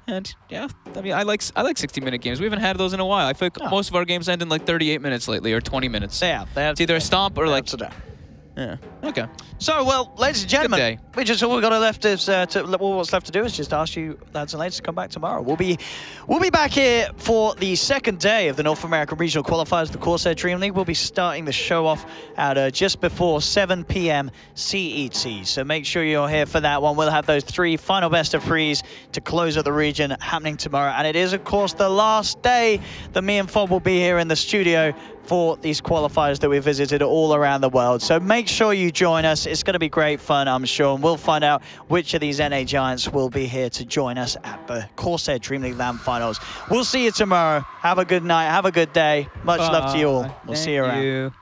And yeah, I mean, I like 60-minute games. We haven't had those in a while. I feel like most of our games end in like 38 minutes lately, or 20 minutes. Yeah, it's either a stomp or like. Yeah. Okay. So, well, ladies and gentlemen, we just all we got left is what's left to do is just ask you lads and ladies to come back tomorrow. We'll be back here for the second day of the North American Regional Qualifiers, the CORSAIR DreamLeague. We'll be starting the show off at just before 7 p.m. CET. So make sure you're here for that one. We'll have those 3 final best of 3s to close out the region happening tomorrow, and it is of course the last day that me and Fob will be here in the studio for these qualifiers that we visited all around the world. So make sure you join us. It's going to be great fun, I'm sure. And we'll find out which of these NA Giants will be here to join us at the CORSAIR DreamLeague LAN Finals. We'll see you tomorrow. Have a good night. Have a good day. Much love to you all. We'll see you around.